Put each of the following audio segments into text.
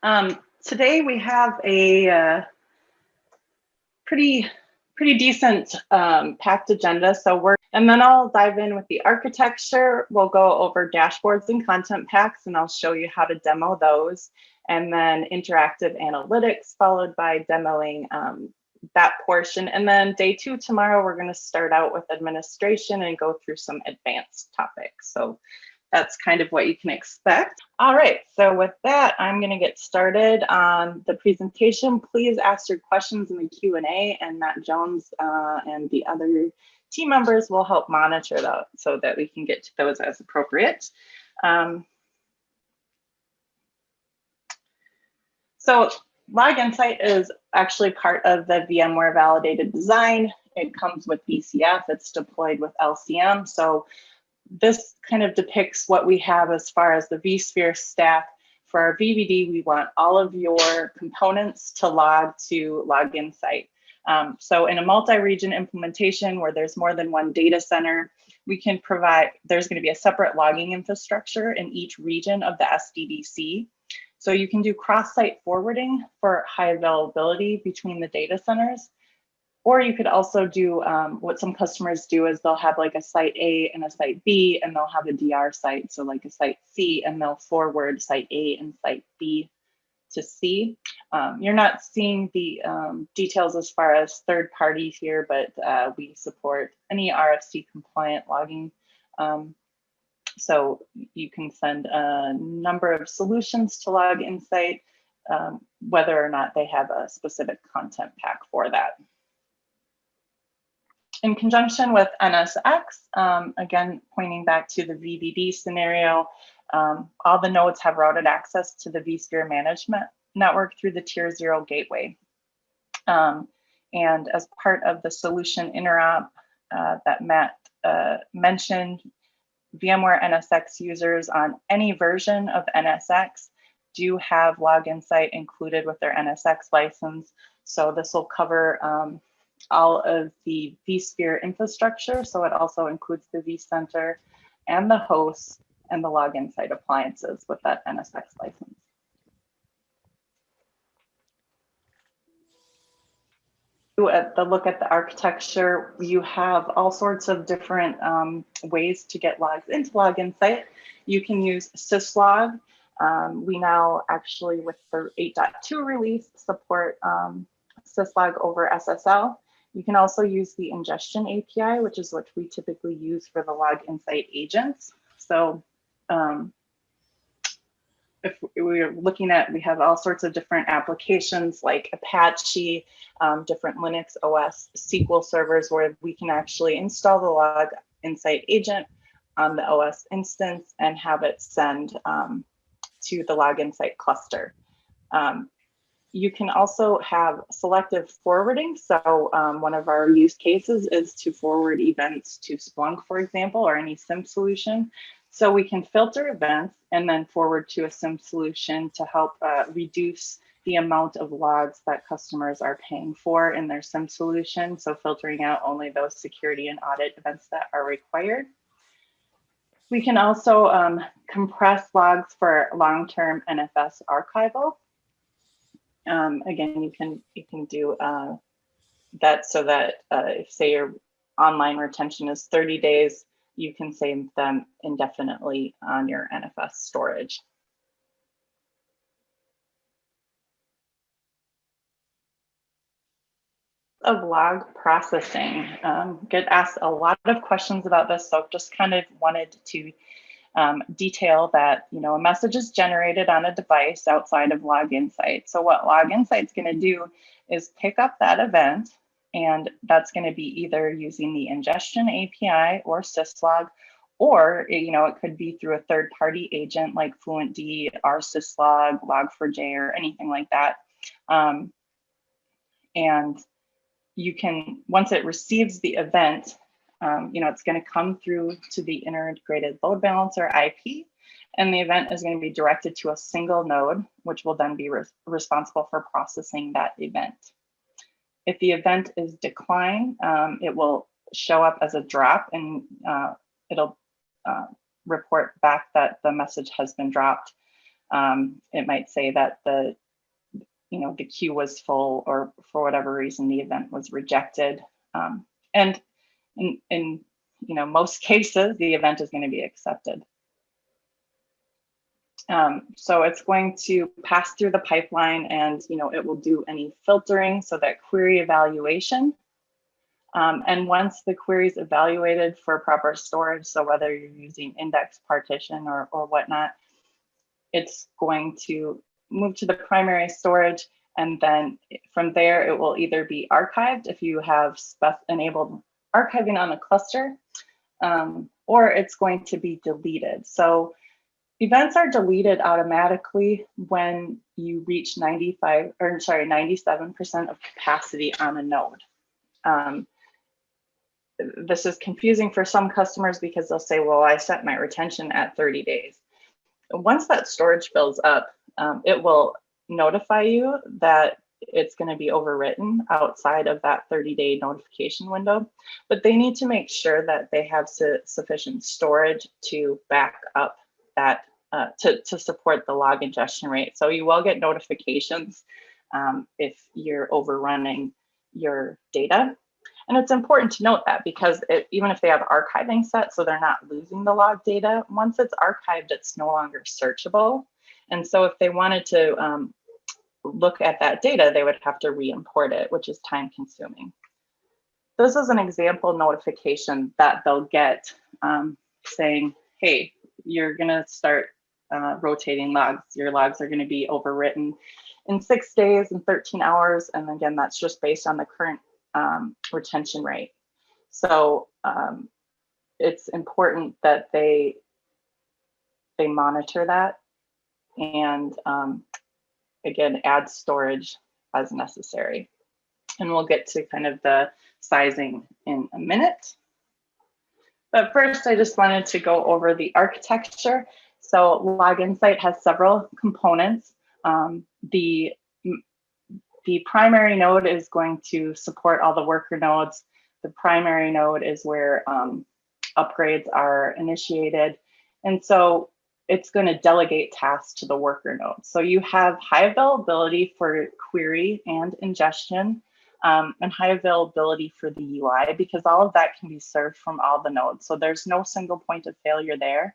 Today we have a pretty decent packed agenda. And then I'll dive in with the architecture. We'll go over dashboards and content packs, and I'll show you how to demo those. And then interactive analytics, followed by demoing that portion. And then day 2 tomorrow, we're going to start out with administration and go through some advanced topics. So that's kind of what you can expect. All right, so with that, I'm going to get started on the presentation. Please ask your questions in the Q&A, and Matt Jones and the other team members will help monitor those so that we can get to those as appropriate. So Log Insight is actually part of the VMware validated design. It comes with VCF, it's deployed with LCM. So this kind of depicts what we have as far as the vSphere stack. For our VVD, we want all of your components to log Insight. So in a multi-region implementation where there's more than one data center, we can provide, there's going to be a separate logging infrastructure in each region of the SDDC. So you can do cross-site forwarding for high availability between the data centers. Or you could also do what some customers do is they'll have like a site A and a site B, and they'll have a DR site, so like a site C, and they'll forward site A and site B to C. You're not seeing the details as far as third party here, but we support any RFC compliant logging. So you can send a number of solutions to Log Insight, whether or not they have a specific content pack for that. In conjunction with NSX, again, pointing back to the VVD scenario, all the nodes have routed access to the vSphere management network through the Tier 0 gateway. And as part of the solution interop that Matt mentioned, VMware NSX users on any version of NSX do have Log Insight included with their NSX license. So this will cover all of the vSphere infrastructure. So it also includes the vCenter and the hosts and the Log Insight appliances with that NSX license. At the look at the architecture, you have all sorts of different ways to get logs into Log Insight. You can use syslog. We now actually, with the 8.2 release, support syslog over SSL. You can also use the ingestion API, which is what we typically use for the Log Insight agents. So if we're looking at, we have all sorts of different applications like Apache, different Linux OS SQL servers where we can actually install the Log Insight agent on the OS instance and have it send to the Log Insight cluster. You can also have selective forwarding. So one of our use cases is to forward events to Splunk, for example, or any SIM solution. So we can filter events and then forward to a SIM solution to help reduce the amount of logs that customers are paying for in their SIM solution. So filtering out only those security and audit events that are required. We can also compress logs for long-term NFS archival. Again, you can do that so that if, say, your online retention is 30 days, you can save them indefinitely on your NFS storage. Of log processing, get asked a lot of questions about this, so just kind of wanted to detail that, a message is generated on a device outside of Log Insight. So what Log Insight is going to do is pick up that event, and that's going to be either using the ingestion API or syslog, or it could be through a third-party agent like FluentD, rsyslog, log4j, or anything like that. And you can, once it receives the event, it's going to come through to the integrated load balancer IP, and the event is going to be directed to a single node, which will then be responsible for processing that event. If the event is declined, it will show up as a drop, and it'll report back that the message has been dropped. It might say that the queue was full, or for whatever reason the event was rejected. And in most cases, the event is going to be accepted. So it's going to pass through the pipeline, and it will do any filtering, so that query evaluation. And once the query is evaluated for proper storage, so whether you're using index partition or whatnot, it's going to move to the primary storage, and then from there it will either be archived if you have enabled archiving on a cluster, or it's going to be deleted. So events are deleted automatically when you reach 97% of capacity on a node. This is confusing for some customers because they'll say, well, I set my retention at 30 days. Once that storage fills up, it will notify you that it's going to be overwritten outside of that 30-day notification window, but they need to make sure that they have sufficient storage to back up that, to support the log ingestion rate. So you will get notifications if you're overrunning your data. And it's important to note that, because even if they have archiving set, so they're not losing the log data, once it's archived, it's no longer searchable. And so if they wanted to look at that data, they would have to re-import it, which is time consuming. This is an example notification that they'll get saying, hey, you're gonna start rotating logs. Your logs are gonna be overwritten in 6 days and 13 hours. And again, that's just based on the current retention rate. So it's important that they monitor that, and again, add storage as necessary. And we'll get to kind of the sizing in a minute. But first, I just wanted to go over the architecture. So Log Insight has several components. The primary node is going to support all the worker nodes. The primary node is where upgrades are initiated. And so it's going to delegate tasks to the worker node. So you have high availability for query and ingestion, and high availability for the UI, because all of that can be served from all the nodes. So there's no single point of failure there.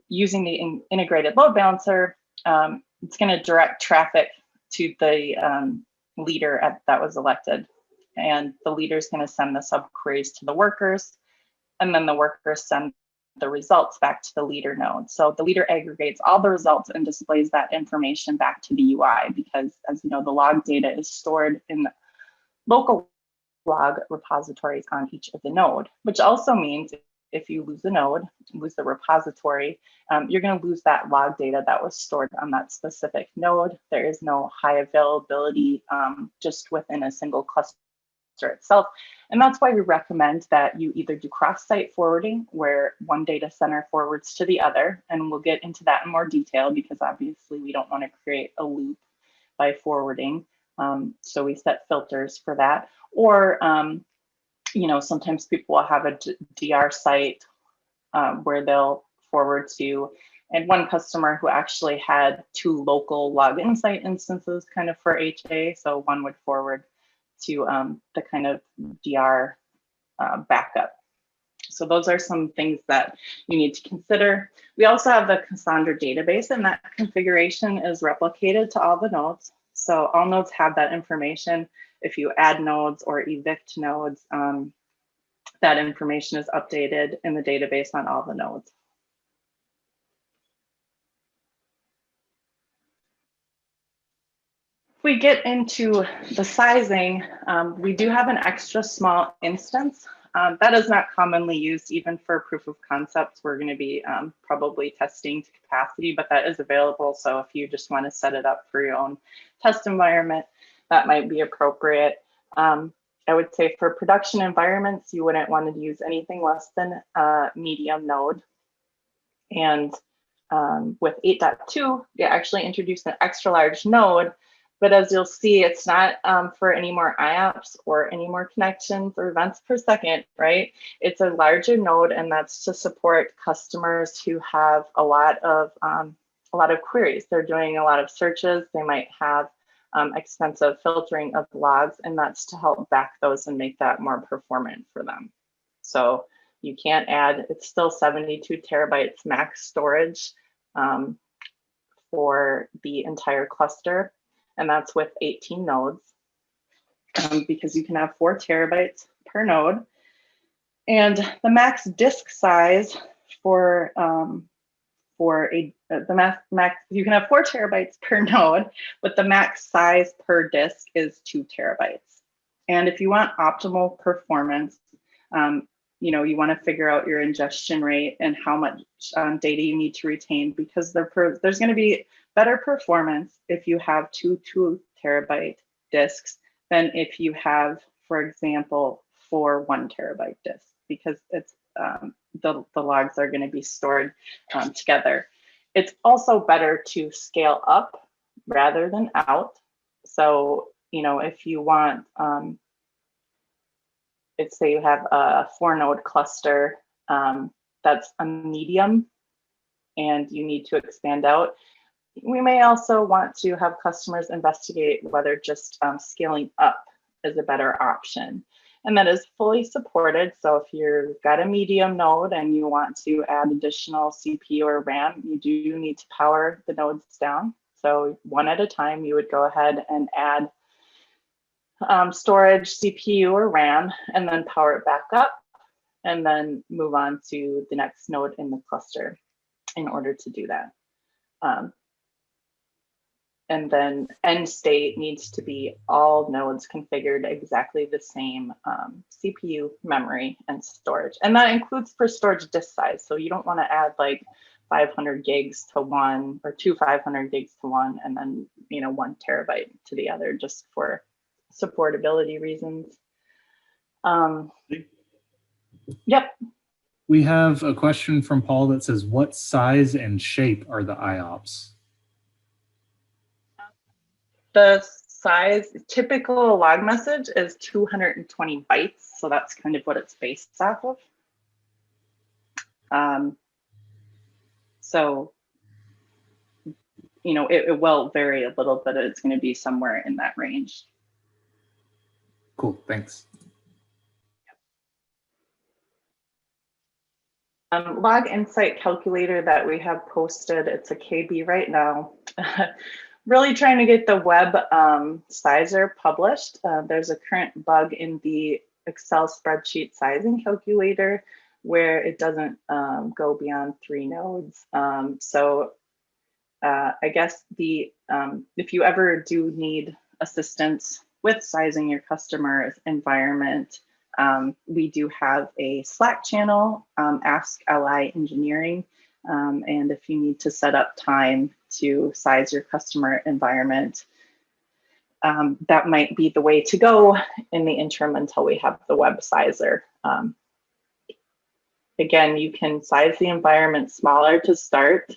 Using the integrated load balancer, it's going to direct traffic to the leader that was elected. And the leader is going to send the subqueries to the workers, and then the workers send the results back to the leader node. So the leader aggregates all the results and displays that information back to the UI, because as you know, the log data is stored in the local log repositories on each of the node, which also means if you lose a node, lose the repository, you're going to lose that log data that was stored on that specific node. There is no high availability just within a single cluster itself. And that's why we recommend that you either do cross-site forwarding, where one data center forwards to the other, and we'll get into that in more detail, because obviously we don't want to create a loop by forwarding. So we set filters for that. Or sometimes people will have a DR site where they'll forward to, and one customer who actually had 2 local Log Insight instances kind of for HA. So one would forward to the kind of DR backup. So those are some things that you need to consider. We also have the Cassandra database, and that configuration is replicated to all the nodes. So all nodes have that information. If you add nodes or evict nodes, that information is updated in the database on all the nodes. If we get into the sizing, we do have an extra small instance. That is not commonly used even for proof of concepts. We're going to be probably testing to capacity, but that is available. So if you just want to set it up for your own test environment, that might be appropriate. I would say for production environments, you wouldn't want to use anything less than a medium node. And with 8.2, we actually introduced an extra large node. But as you'll see, it's not for any more IOPS or any more connections or events per second, right? It's a larger node, and that's to support customers who have a lot of a lot of queries. They're doing a lot of searches. They might have extensive filtering of logs, and that's to help back those and make that more performant for them. So you can't add, it's still 72 terabytes max storage for the entire cluster, and that's with 18 nodes, because you can have 4 terabytes per node. And the max disk size for the max, you can have 4 terabytes per node, but the max size per disk is 2 terabytes. And if you want optimal performance, you know, you want to figure out your ingestion rate and how much data you need to retain, because there's going to be better performance if you have 2 terabyte disks than if you have, for example, 4 1 terabyte disks, because it's the logs are going to be stored together. It's also better to scale up rather than out. So, you know, if you want, let's say you have a 4 node cluster that's a medium and you need to expand out, we may also want to have customers investigate whether just scaling up is a better option. And that is fully supported. So if you've got a medium node and you want to add additional CPU or RAM, you do need to power the nodes down. So one at a time, you would go ahead and add storage, CPU, or RAM, and then power it back up, and then move on to the next node in the cluster in order to do that. And then end state needs to be all nodes configured exactly the same CPU, memory, and storage. And that includes for storage disk size. So you don't want to add like 500 gigs to one, or 500 gigs to one, and then, you know, 1 terabyte to the other, just for supportability reasons. Yep. We have a question from Paul that says, what size and shape are the IOPS? The size, typical log message is 220 bytes. So that's kind of what it's based off of. So, you know, it will vary a little, but it's going to be somewhere in that range. Cool, thanks. Log insight calculator that we have posted, it's a KB right now. Really trying to get the web sizer published. There's a current bug in the Excel spreadsheet sizing calculator where it doesn't go beyond 3 nodes. So I guess if you ever do need assistance with sizing your customer's environment, we do have a Slack channel, Ask LI Engineering. And if you need to set up time to size your customer environment, that might be the way to go in the interim until we have the web sizer. Again, you can size the environment smaller to start.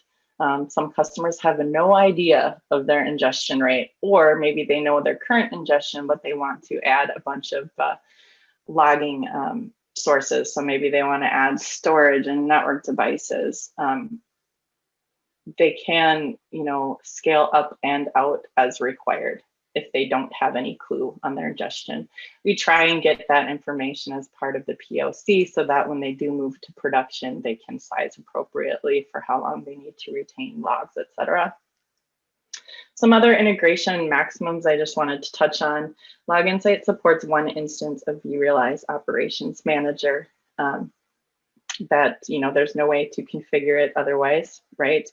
Some customers have no idea of their ingestion rate, or maybe they know their current ingestion, but they want to add a bunch of logging sources. So maybe they want to add storage and network devices. They can, you know, scale up and out as required if they don't have any clue on their ingestion. We try and get that information as part of the POC so that when they do move to production, they can size appropriately for how long they need to retain logs, et cetera. Some other integration maximums I just wanted to touch on. Log Insight supports 1 instance of vRLI's Operations Manager. That, you know, there's no way to configure it otherwise, right?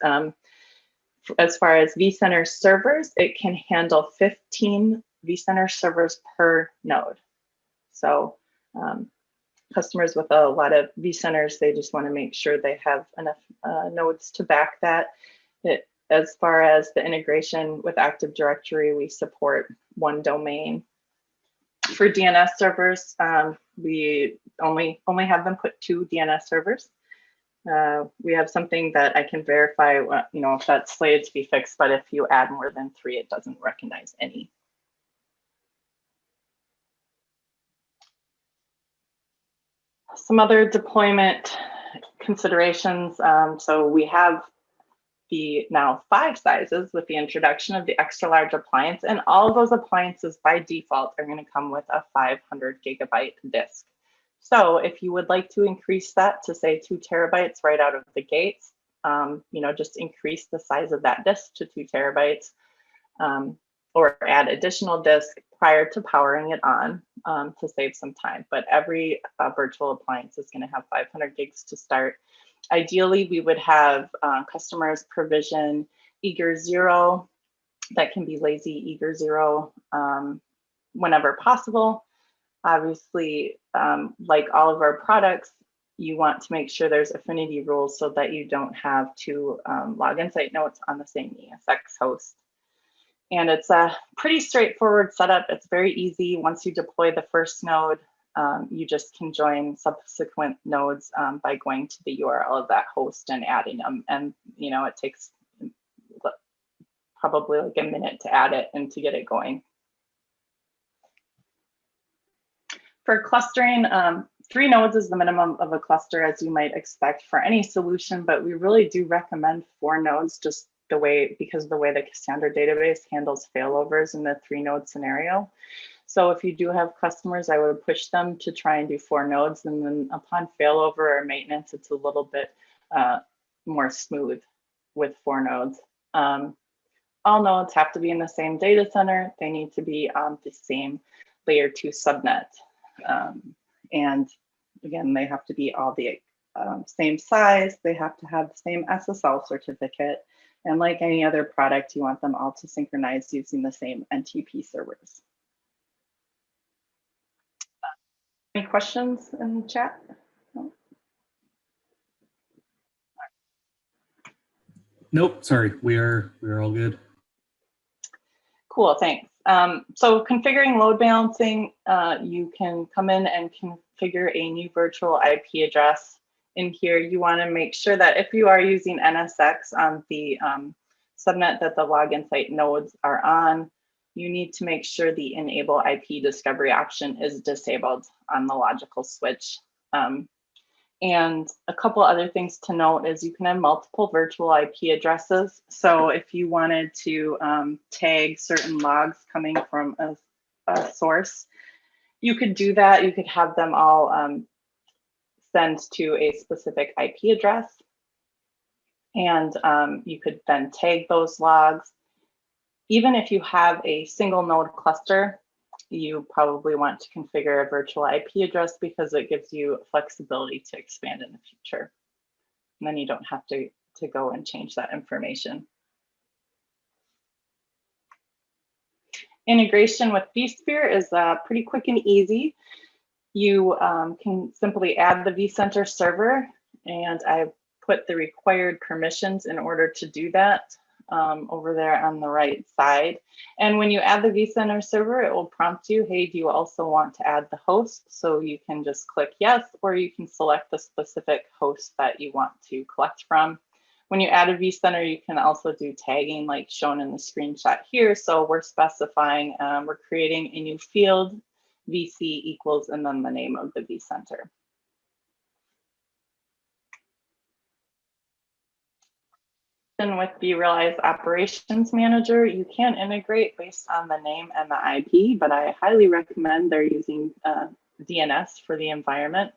As far as vCenter servers, it can handle 15 vCenter servers per node. So customers with a lot of vCenters, they just want to make sure they have enough nodes to back that. As far as the integration with Active Directory, we support 1 domain. For DNS servers, we only have them put 2 DNS servers. We have something that I can verify, you know, if that's slated to be fixed, but if you add more than 3, it doesn't recognize any. Some other deployment considerations. So we have the now 5 sizes with the introduction of the extra large appliance, and all of those appliances by default are going to come with a 500 gigabyte disk. So if you would like to increase that to say 2 terabytes right out of the gates, just increase the size of that disk to 2 terabytes, or add additional disk prior to powering it on to save some time. But every virtual appliance is going to have 500 gigs to start. Ideally, we would have customers provision eager 0, that can be lazy eager 0, whenever possible. Obviously, like all of our products, you want to make sure there's affinity rules so that you don't have 2 login site nodes on the same ESX host. And it's a pretty straightforward setup. It's very easy. Once you deploy the first node, you just can join subsequent nodes by going to the URL of that host and adding them. And it takes probably like a minute to add it and to get it going. For clustering, 3 nodes is the minimum of a cluster, as you might expect for any solution, but we really do recommend 4 nodes because of the way the Cassandra database handles failovers in the 3 node scenario. So if you do have customers, I would push them to try and do 4 nodes, and then upon failover or maintenance, it's a little bit more smooth with 4 nodes. All nodes have to be in the same data center. They need to be on the same layer 2 subnet. And again, they have to be all the same size. They have to have the same SSL certificate. And like any other product, you want them all to synchronize using the same NTP servers. Any questions in the chat? No? Nope, sorry, we're all good. Cool, thanks. So configuring load balancing, you can come in and configure a new virtual IP address. In here, you want to make sure that if you are using NSX on the subnet that the login site nodes are on, you need to make sure the enable IP discovery option is disabled on the logical switch. And a couple other things to note is you can have multiple virtual IP addresses. So if you wanted to tag certain logs coming from a source, you could do that. You could have them all send to a specific IP address. And you could then tag those logs. Even if you have a single node cluster, you probably want to configure a virtual IP address because it gives you flexibility to expand in the future. And then you don't have to go and change that information. Integration with vSphere is pretty quick and easy. You can simply add the vCenter server, and I put the required permissions in order to do that over there on the right side. And when you add the vCenter server, it will prompt you, hey, do you also want to add the host? So you can just click yes, or you can select the specific host that you want to collect from. When you add a vCenter, you can also do tagging like shown in the screenshot here. So we're specifying, we're creating a new field, VC equals, and then the name of the vCenter. And with vRLI's Operations Manager, you can integrate based on the name and the IP, but I highly recommend they're using DNS for the environment,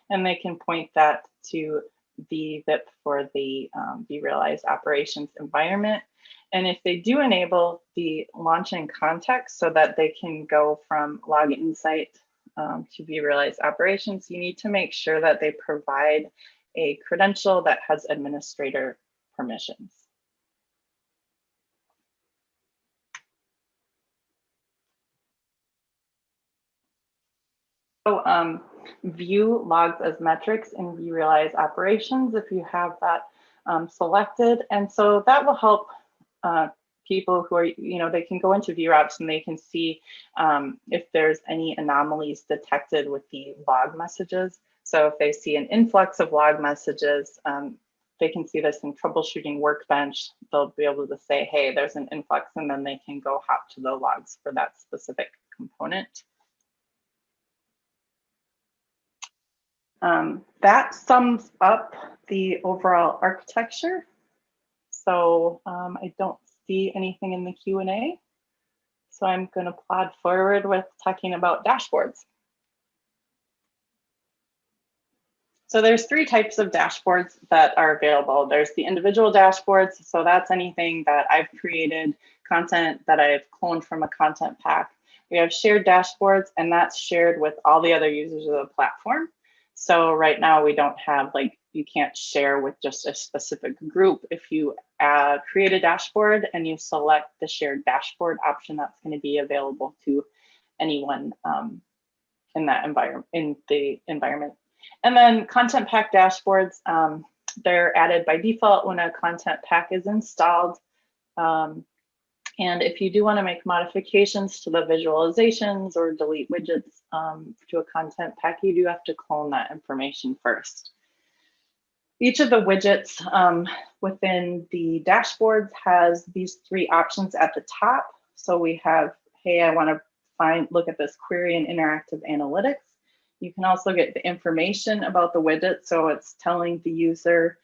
and they can point that to the VIP for the vRLI's operations environment. And if they do enable the launching context so that they can go from login site to vRLI's operations, you need to make sure that they provide a credential that has administrator permissions. So view logs as metrics in vRLI's operations if you have that selected. And so that will help people who are, they can go into VROps and they can see if there's any anomalies detected with the log messages. So if they see an influx of log messages, they can see this in troubleshooting workbench. They'll be able to say, hey, there's an influx, and then they can go hop to the logs for that specific component. That sums up the overall architecture. So I don't see anything in the Q&A. So I'm going to plod forward with talking about dashboards. So there's three types of dashboards that are available. There's the individual dashboards. So that's anything that I've created, content that I've cloned from a content pack. We have shared dashboards, and that's shared with all the other users of the platform. So right now we don't have, like, you can't share with just a specific group. If you create a dashboard and you select the shared dashboard option, that's going to be available to anyone in that environment, And then content pack dashboards, they're added by default when a content pack is installed. And if you do want to make modifications to the visualizations or delete widgets to a content pack, you do have to clone that information first. Each of the widgets within the dashboards has these three options at the top. So we have, hey, I want to look at this query in interactive analytics. You can also get the information about the widget. So it's telling the user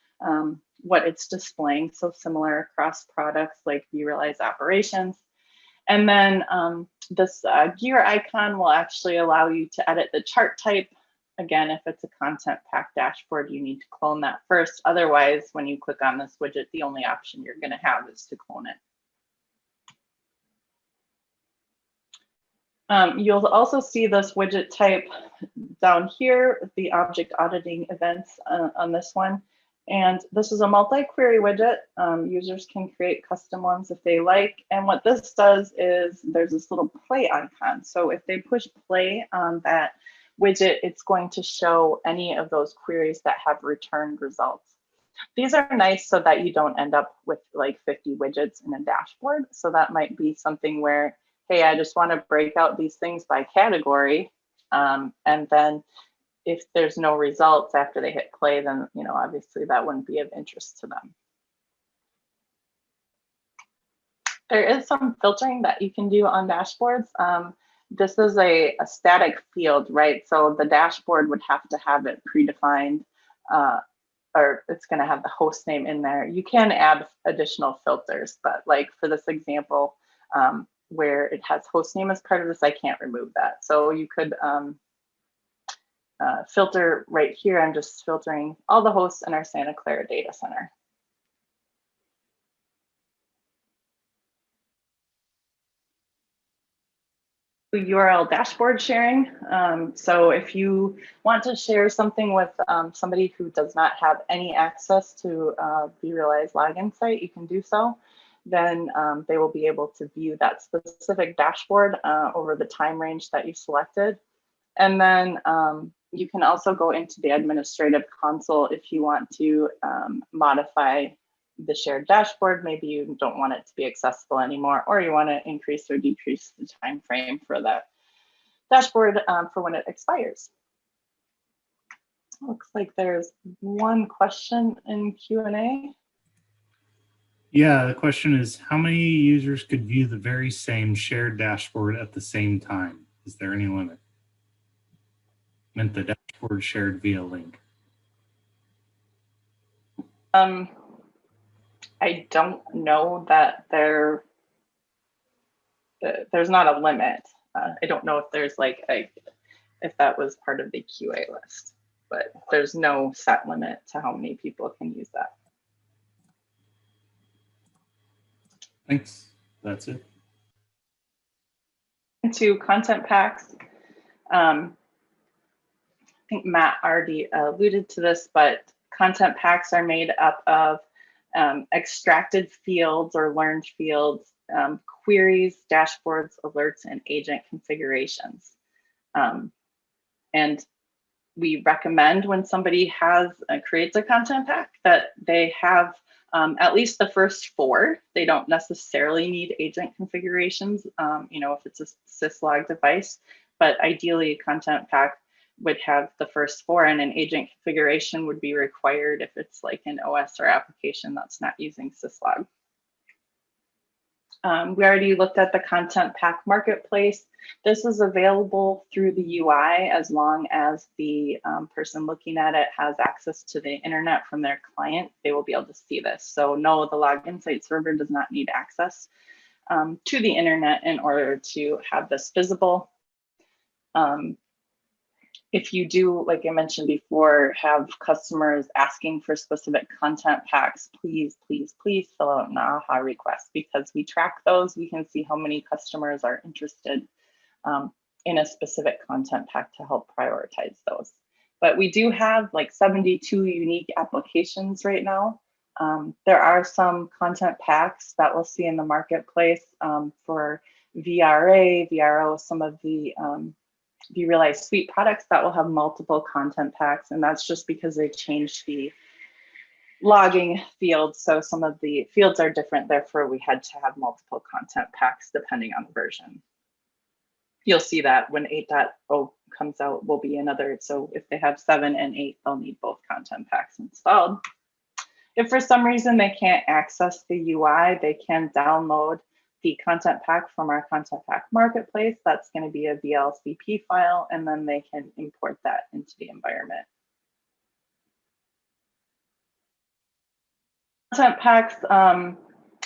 what it's displaying. So similar across products like vRLI's operations. And then this gear icon will actually allow you to edit the chart type. Again, if it's a content pack dashboard, you need to clone that first. Otherwise, when you click on this widget, the only option you're going to have is to clone it. You'll also see this widget type down here, the object auditing events on this one. And this is a multi-query widget. Users can create custom ones if they like. And what this does is there's this little play icon. So if they push play on that widget, it's going to show any of those queries that have returned results. These are nice so that you don't end up with like 50 widgets in a dashboard. So that might be something where, hey, I just want to break out these things by category. And then if there's no results after they hit play, then, you know, obviously that wouldn't be of interest to them. There is some filtering that you can do on dashboards. This is a static field, right? So the dashboard would have to have it predefined, or it's going to have the host name in there. You can add additional filters, but like for this example, where it has host name as part of this, I can't remove that. So you could filter right here. I'm just filtering all the hosts in our Santa Clara data center. URL dashboard sharing. So if you want to share something with somebody who does not have any access to vRLI's login site, you can do so. Then they will be able to view that specific dashboard over the time range that you selected. And then you can also go into the administrative console if you want to modify the shared dashboard. Maybe you don't want it to be accessible anymore, or you want to increase or decrease the time frame for that dashboard for when it expires. Looks like there's one question in Q&A. Yeah, the question is, how many users could view the very same shared dashboard at the same time? Is there any limit? Meant the dashboard shared via link. I don't know that there's not a limit. I don't know if there's like if that was part of the QA list, but there's no set limit to how many people can use that. Thanks. That's it. Into content packs. I think Matt already alluded to this, but content packs are made up of extracted fields or learned fields, queries, dashboards, alerts, and agent configurations. And we recommend when somebody creates a content pack that they have at least the first 4. They don't necessarily need agent configurations, you know, if it's a syslog device, but ideally a content pack would have the first 4, and an agent configuration would be required if it's like an OS or application that's not using syslog. We already looked at the content pack marketplace. This is available through the UI as long as the person looking at it has access to the internet from their client. They will be able to see this. So no, the login site server does not need access to the internet in order to have this visible. If you do, like I mentioned before, have customers asking for specific content packs, please, please, please fill out an AHA request, because we track those. We can see how many customers are interested in a specific content pack to help prioritize those. But we do have like 72 unique applications right now. There are some content packs that we'll see in the marketplace for vRA, vRO, some of the vRLI suite products that will have multiple content packs, and that's just because they changed the logging fields. So some of the fields are different, therefore we had to have multiple content packs depending on the version. You'll see that when 8.0 comes out will be another, so if they have 7 and 8, they'll need both content packs installed. If for some reason they can't access the UI, they can download the content pack from our content pack marketplace. That's going to be a VLCP file, and then they can import that into the environment. Content packs,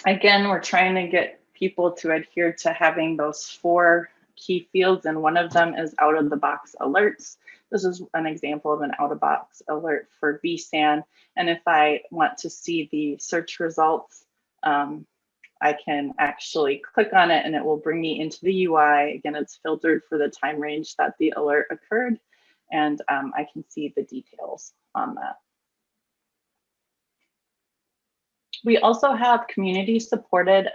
again, we're trying to get people to adhere to having those 4 key fields, and one of them is out of the box alerts. This is an example of an out of box alert for vSAN. And if I want to see the search results, I can actually click on it and it will bring me into the UI. Again, it's filtered for the time range that the alert occurred, and I can see the details on that. We also have community supported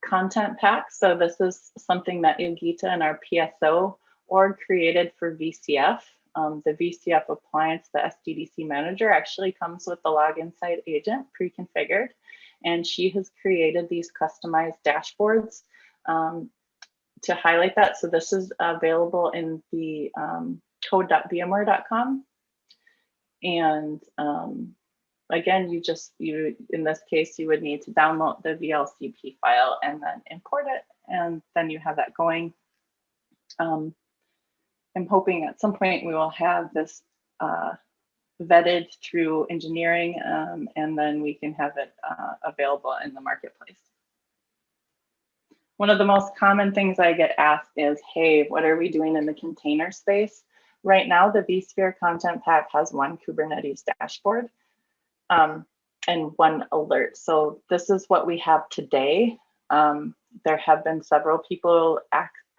content packs. So this is something that Yogita and our PSO org created for VCF. The VCF appliance, the SDDC manager, actually comes with the login site agent pre-configured, and she has created these customized dashboards to highlight that. So this is available in the code.vmware.com. And again, you in this case, you would need to download the VLCP file and then import it, and then you have that going. I'm hoping at some point we will have this vetted through engineering, and then we can have it available in the marketplace. One of the most common things I get asked is, hey, what are we doing in the container space? Right now, the vSphere content pack has 1 Kubernetes dashboard and 1 alert. So this is what we have today. There have been several people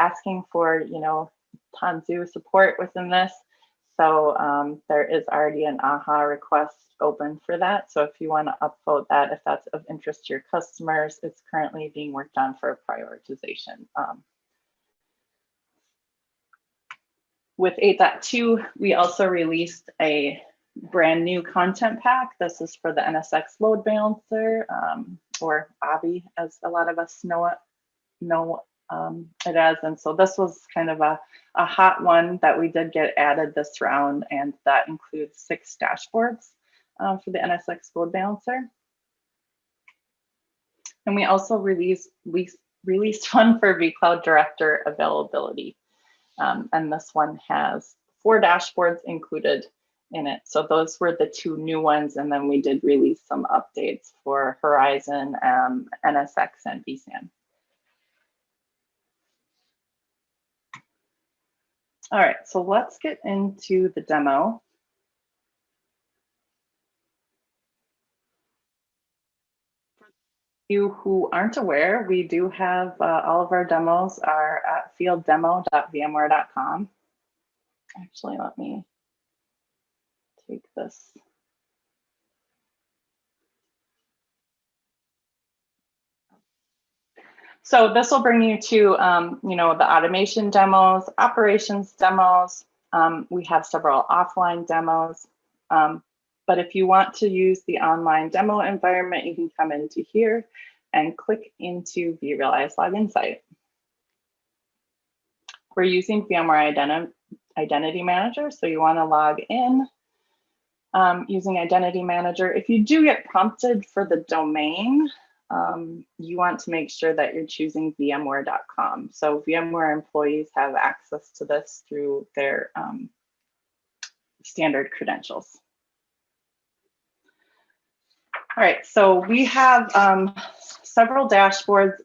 asking for, Tanzu support within this. So there is already an AHA request open for that. So if you want to upvote that, if that's of interest to your customers, it's currently being worked on for prioritization. With 8.2, we also released a brand new content pack. This is for the NSX load balancer, or AVI, as a lot of us know it as. And so this was kind of a hot one that we did get added this round, and that includes 6 dashboards for the NSX load balancer. And we also released one for vCloud Director availability. And this one has 4 dashboards included in it. So those were the 2 new ones. And then we did release some updates for Horizon, NSX, and vSAN. All right, so let's get into the demo. For you who aren't aware, we do have all of our demos are at fielddemo.vmware.com. Actually, let me take this. So this will bring you to, the automation demos, operations demos. We have several offline demos. But if you want to use the online demo environment, you can come into here and click into vRLI's login site. We're using VMware Identity Manager, so you want to log in using Identity Manager. If you do get prompted for the domain, you want to make sure that you're choosing VMware.com. So VMware employees have access to this through their standard credentials. All right, so we have several dashboards,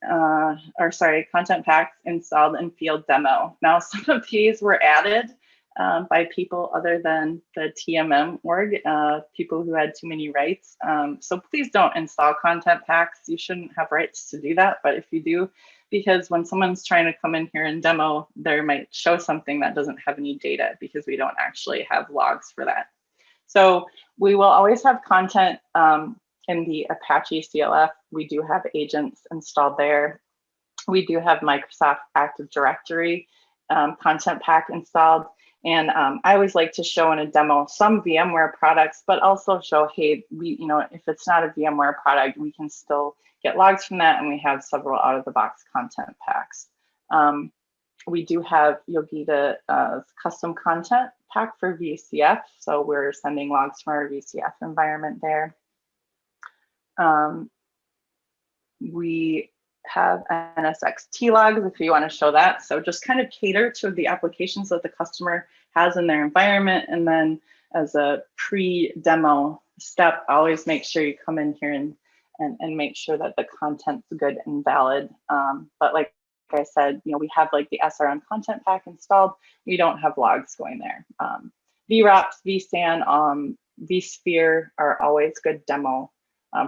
content packs installed in field demo. Now, some of these were added by people other than the TMM org, people who had too many rights. So please don't install content packs. You shouldn't have rights to do that, but if you do, because when someone's trying to come in here and demo, there might show something that doesn't have any data because we don't actually have logs for that. So we will always have content in the Apache CLF. We do have agents installed there. We do have Microsoft Active Directory content pack installed. And I always like to show in a demo some VMware products, but also show, hey, if it's not a VMware product, we can still get logs from that. And we have several out-of-the-box content packs. We do have Yogita custom content pack for VCF. So we're sending logs from our VCF environment there. We have NSXT logs if you want to show that. So just kind of cater to the applications that the customer has in their environment. And then as a pre-demo step, always make sure you come in here and make sure that the content's good and valid. But like I said, we have like the SRM content pack installed. We don't have logs going there. VROPS, vSAN, vSphere are always good demo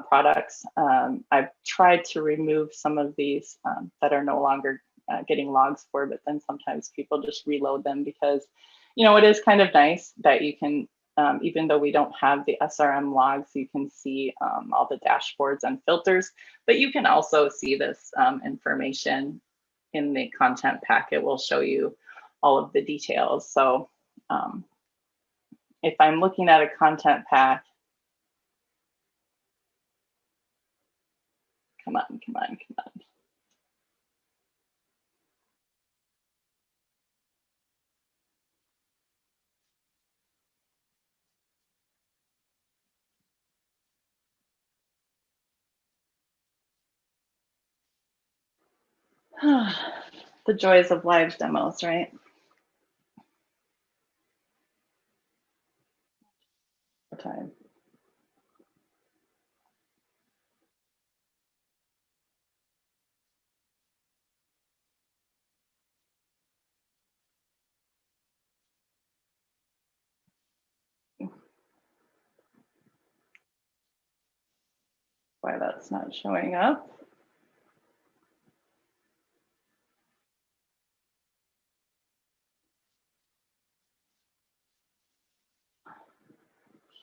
products. I've tried to remove some of these that are no longer getting logs for, but then sometimes people just reload them because, it is kind of nice that you can, even though we don't have the SRM logs, you can see all the dashboards and filters, but you can also see this information in the content pack. It will show you all of the details. So if I'm looking at a content pack, come on. The joys of live demos, right? Time. Why that's not showing up.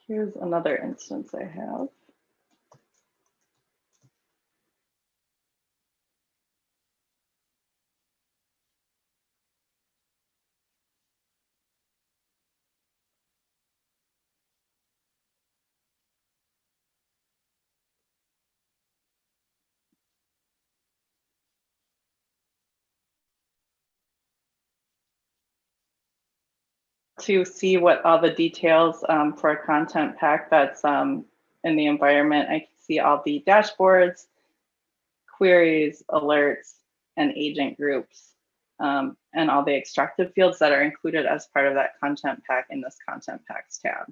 Here's another instance I have. To see what all the details for a content pack that's in the environment, I can see all the dashboards, queries, alerts, and agent groups, and all the extractive fields that are included as part of that content pack in this content packs tab.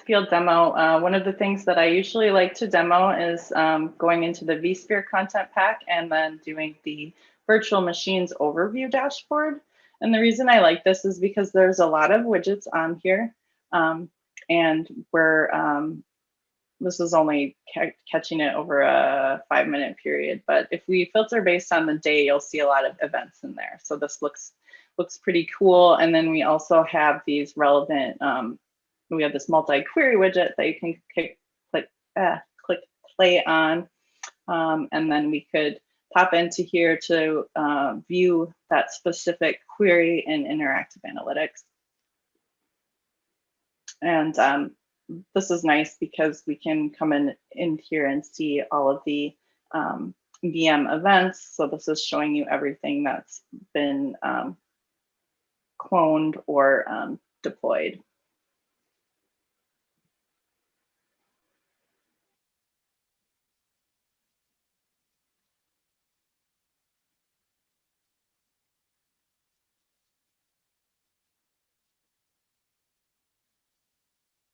Field demo, one of the things that I usually like to demo is going into the vSphere content pack and then doing the virtual machines overview dashboard. And the reason I like this is because there's a lot of widgets on here, and this is only catching it over a 5-minute period. But if we filter based on the day, you'll see a lot of events in there. So this looks pretty cool. And then we also have these relevant, we have this multi-query widget that you can click play on. And then we could pop into here to view that specific query in interactive analytics. And this is nice because we can come in here and see all of the VM events. So this is showing you everything that's been cloned or deployed.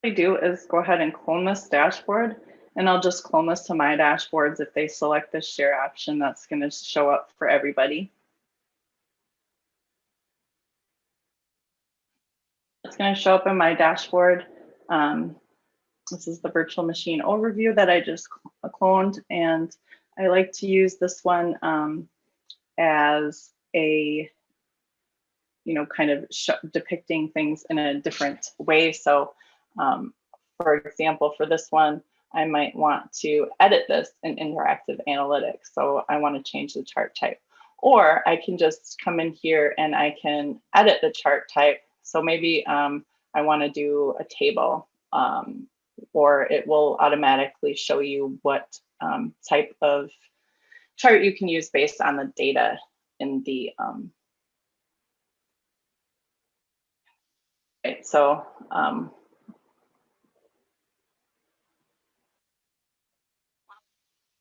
What I do is go ahead and clone this dashboard, and I'll just clone this to my dashboards. If they select the share option, that's going to show up for everybody. It's going to show up in my dashboard. This is the virtual machine overview that I just cloned, and I like to use this one as a, kind of depicting things in a different way. So for example, for this one, I might want to edit this in interactive analytics. So I want to change the chart type, or I can just come in here and I can edit the chart type. So maybe I want to do a table, or it will automatically show you what type of chart you can use based on the data in the right. So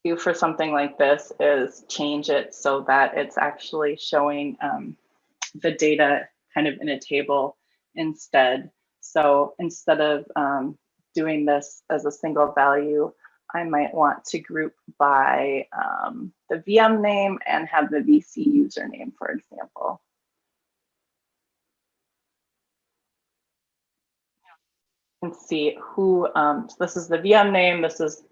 do for something like this is change it so that it's actually showing the data kind of in a table instead. So instead of doing this as a single value, I might want to group by the VM name and have the VC username, for example. And see who, so this is the VM name, this is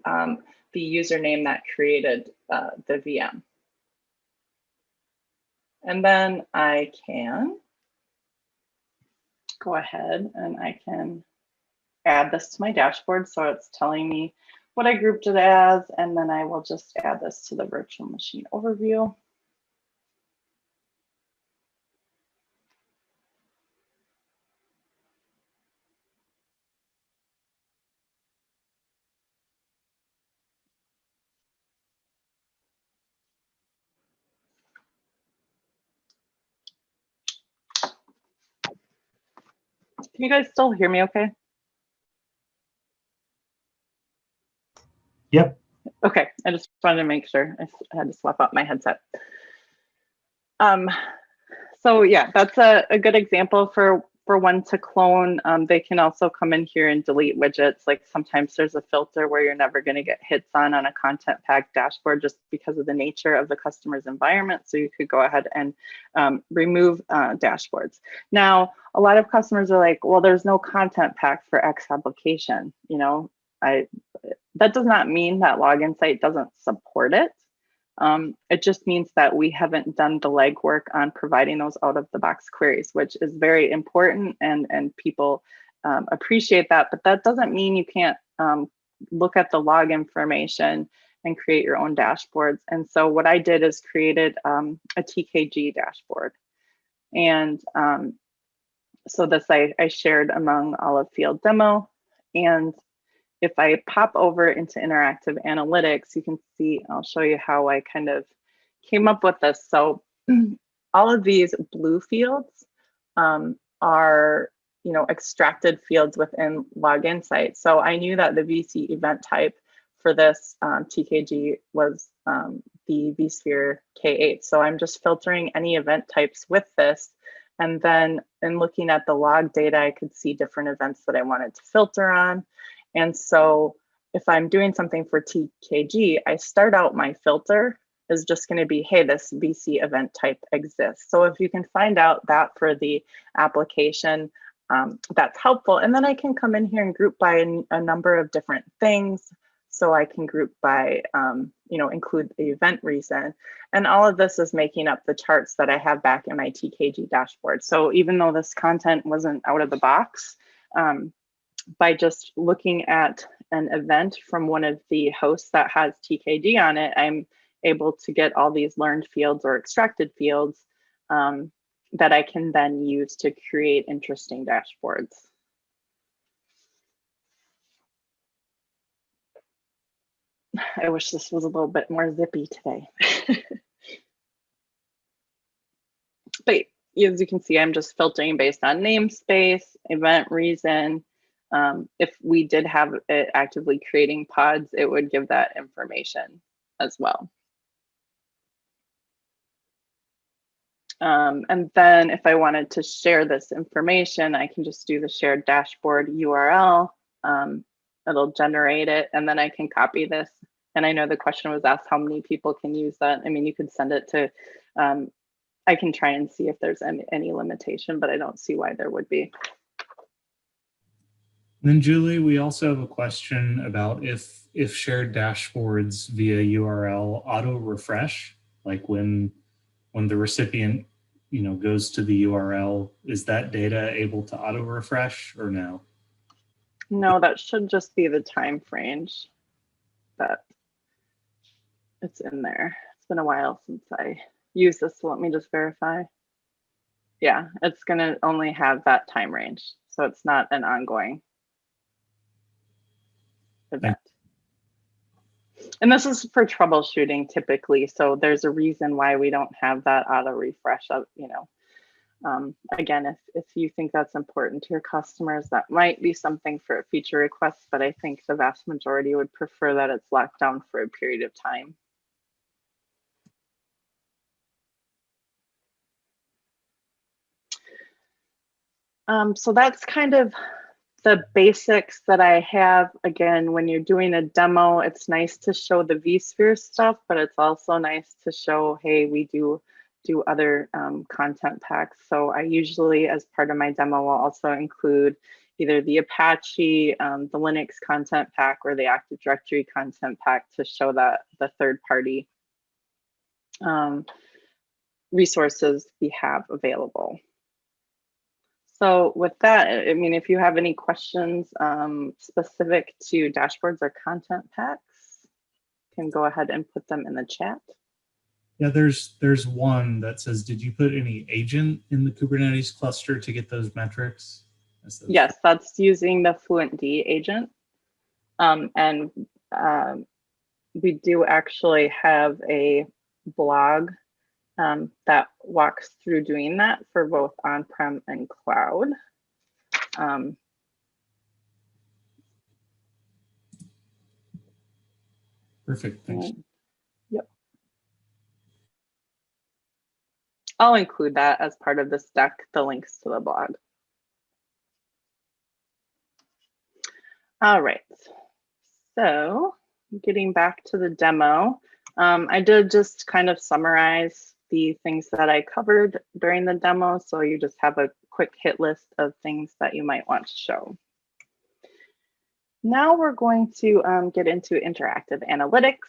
the username that created the VM. And then I can go ahead and I can add this to my dashboard. So it's telling me what I grouped it as, and then I will just add this to the virtual machine overview. Can you guys still hear me okay? Yep. Okay, I just wanted to make sure. I had to swap out my headset. So yeah, that's a good example for one to clone. They can also come in here and delete widgets. Like sometimes there's a filter where you're never going to get hits on a content pack dashboard just because of the nature of the customer's environment. So you could go ahead and remove dashboards. Now, a lot of customers are like, well, there's no content pack for X application. That does not mean that Login Site doesn't support it. It just means that we haven't done the legwork on providing those out of the box queries, which is very important, and people appreciate that, but that doesn't mean you can't look at the log information and create your own dashboards. And so what I did is created a TKG dashboard. And so this I shared among all of Field Demo. And if I pop over into interactive analytics, you can see, I'll show you how I kind of came up with this. So all of these blue fields are, extracted fields within Login Site. So I knew that the VC event type for this TKG was the vSphere K8. So I'm just filtering any event types with this. And then in looking at the log data, I could see different events that I wanted to filter on. And so if I'm doing something for TKG, I start out my filter is just going to be, hey, this VC event type exists. So if you can find out that for the application, that's helpful. And then I can come in here and group by a number of different things. So I can group by, include the event reason. And all of this is making up the charts that I have back in my TKG dashboard. So even though this content wasn't out of the box, by just looking at an event from one of the hosts that has TKG on it, I'm able to get all these learned fields or extracted fields that I can then use to create interesting dashboards. I wish this was a little bit more zippy today. But as you can see, I'm just filtering based on namespace, event reason. If we did have it actively creating pods, it would give that information as well. And then if I wanted to share this information, I can just do the shared dashboard URL. It'll generate it, and then I can copy this. And I know the question was asked how many people can use that. I mean, you could send it to, I can try and see if there's any limitation, but I don't see why there would be. And then Julie, we also have a question about if shared dashboards via URL auto refresh, like when the recipient goes to the URL, is that data able to auto refresh or no? No, that should just be the time range that it's in there. It's been a while since I used this, so let me just verify. Yeah, it's gonna only have that time range, so it's not an ongoing event. And this is for troubleshooting typically, so there's a reason why we don't have that auto refresh of, again, if you think that's important to your customers, that might be something for a feature request, but I think the vast majority would prefer that it's locked down for a period of time. So that's kind of the basics that I have. Again, when you're doing a demo, it's nice to show the vSphere stuff, but it's also nice to show, hey, we do other content packs. So I usually, as part of my demo, will also include either the Apache, the Linux content pack, or the Active Directory content pack to show that the third-party resources we have available. So with that, I mean, if you have any questions specific to dashboards or content packs, you can go ahead and put them in the chat. Yeah, there's one that says, did you put any agent in the Kubernetes cluster to get those metrics? Yes, that's using the FluentD agent. We do actually have a blog that walks through doing that for both on-prem and cloud. Perfect, thanks. Yep. I'll include that as part of this deck, the links to the blog. All right, so getting back to the demo, I did just kind of summarize the things that I covered during the demo, so you just have a quick hit list of things that you might want to show. Now we're going to get into interactive analytics.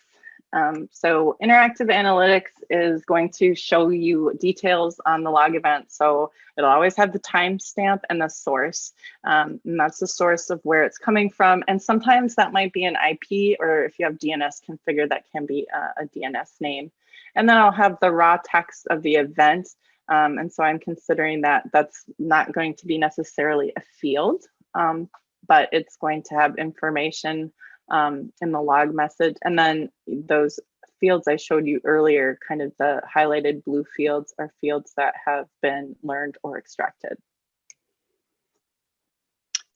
So interactive analytics is going to show you details on the log event. So it'll always have the timestamp and the source. And that's the source of where it's coming from. And sometimes that might be an IP, or if you have DNS configured, that can be a DNS name. And then I'll have the raw text of the event. And so I'm considering that that's not going to be necessarily a field, but it's going to have information in the log message. And then those fields I showed you earlier, kind of the highlighted blue fields, are fields that have been learned or extracted.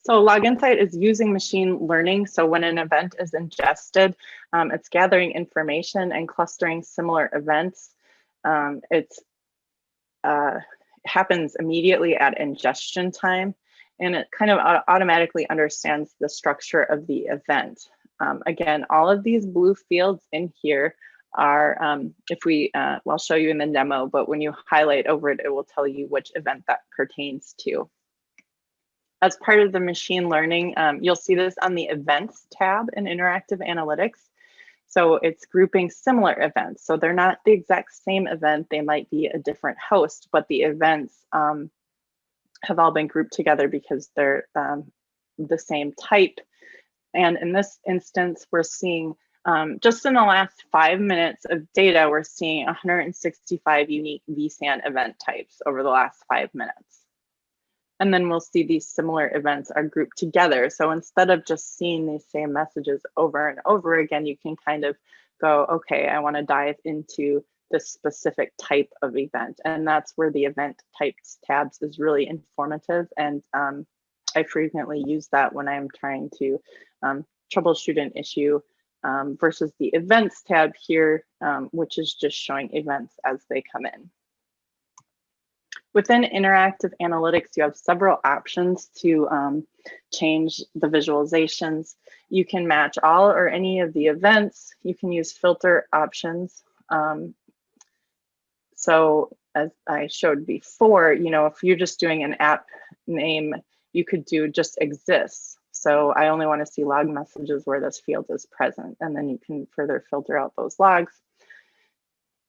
So Log Insight is using machine learning. So when an event is ingested, it's gathering information and clustering similar events. It happens immediately at ingestion time, and it kind of automatically understands the structure of the event. Again, all of these blue fields in here are, I'll show you in the demo, but when you highlight over it, it will tell you which event that pertains to. As part of the machine learning, you'll see this on the events tab in interactive analytics. So it's grouping similar events. So they're not the exact same event, they might be a different host, but the events have all been grouped together because they're the same type. And in this instance, we're seeing just in the last 5 minutes of data, we're seeing 165 unique vSAN event types over the last 5 minutes. And then we'll see these similar events are grouped together. So instead of just seeing these same messages over and over again, you can kind of go, okay, I want to dive into this specific type of event. And that's where the event types tabs is really informative. And I frequently use that when I'm trying to troubleshoot an issue versus the events tab here, which is just showing events as they come in. Within interactive analytics, you have several options to change the visualizations. You can match all or any of the events. You can use filter options. So as I showed before, you know, if you're just doing an app name, you could do just exists. So I only want to see log messages where this field is present, and then you can further filter out those logs.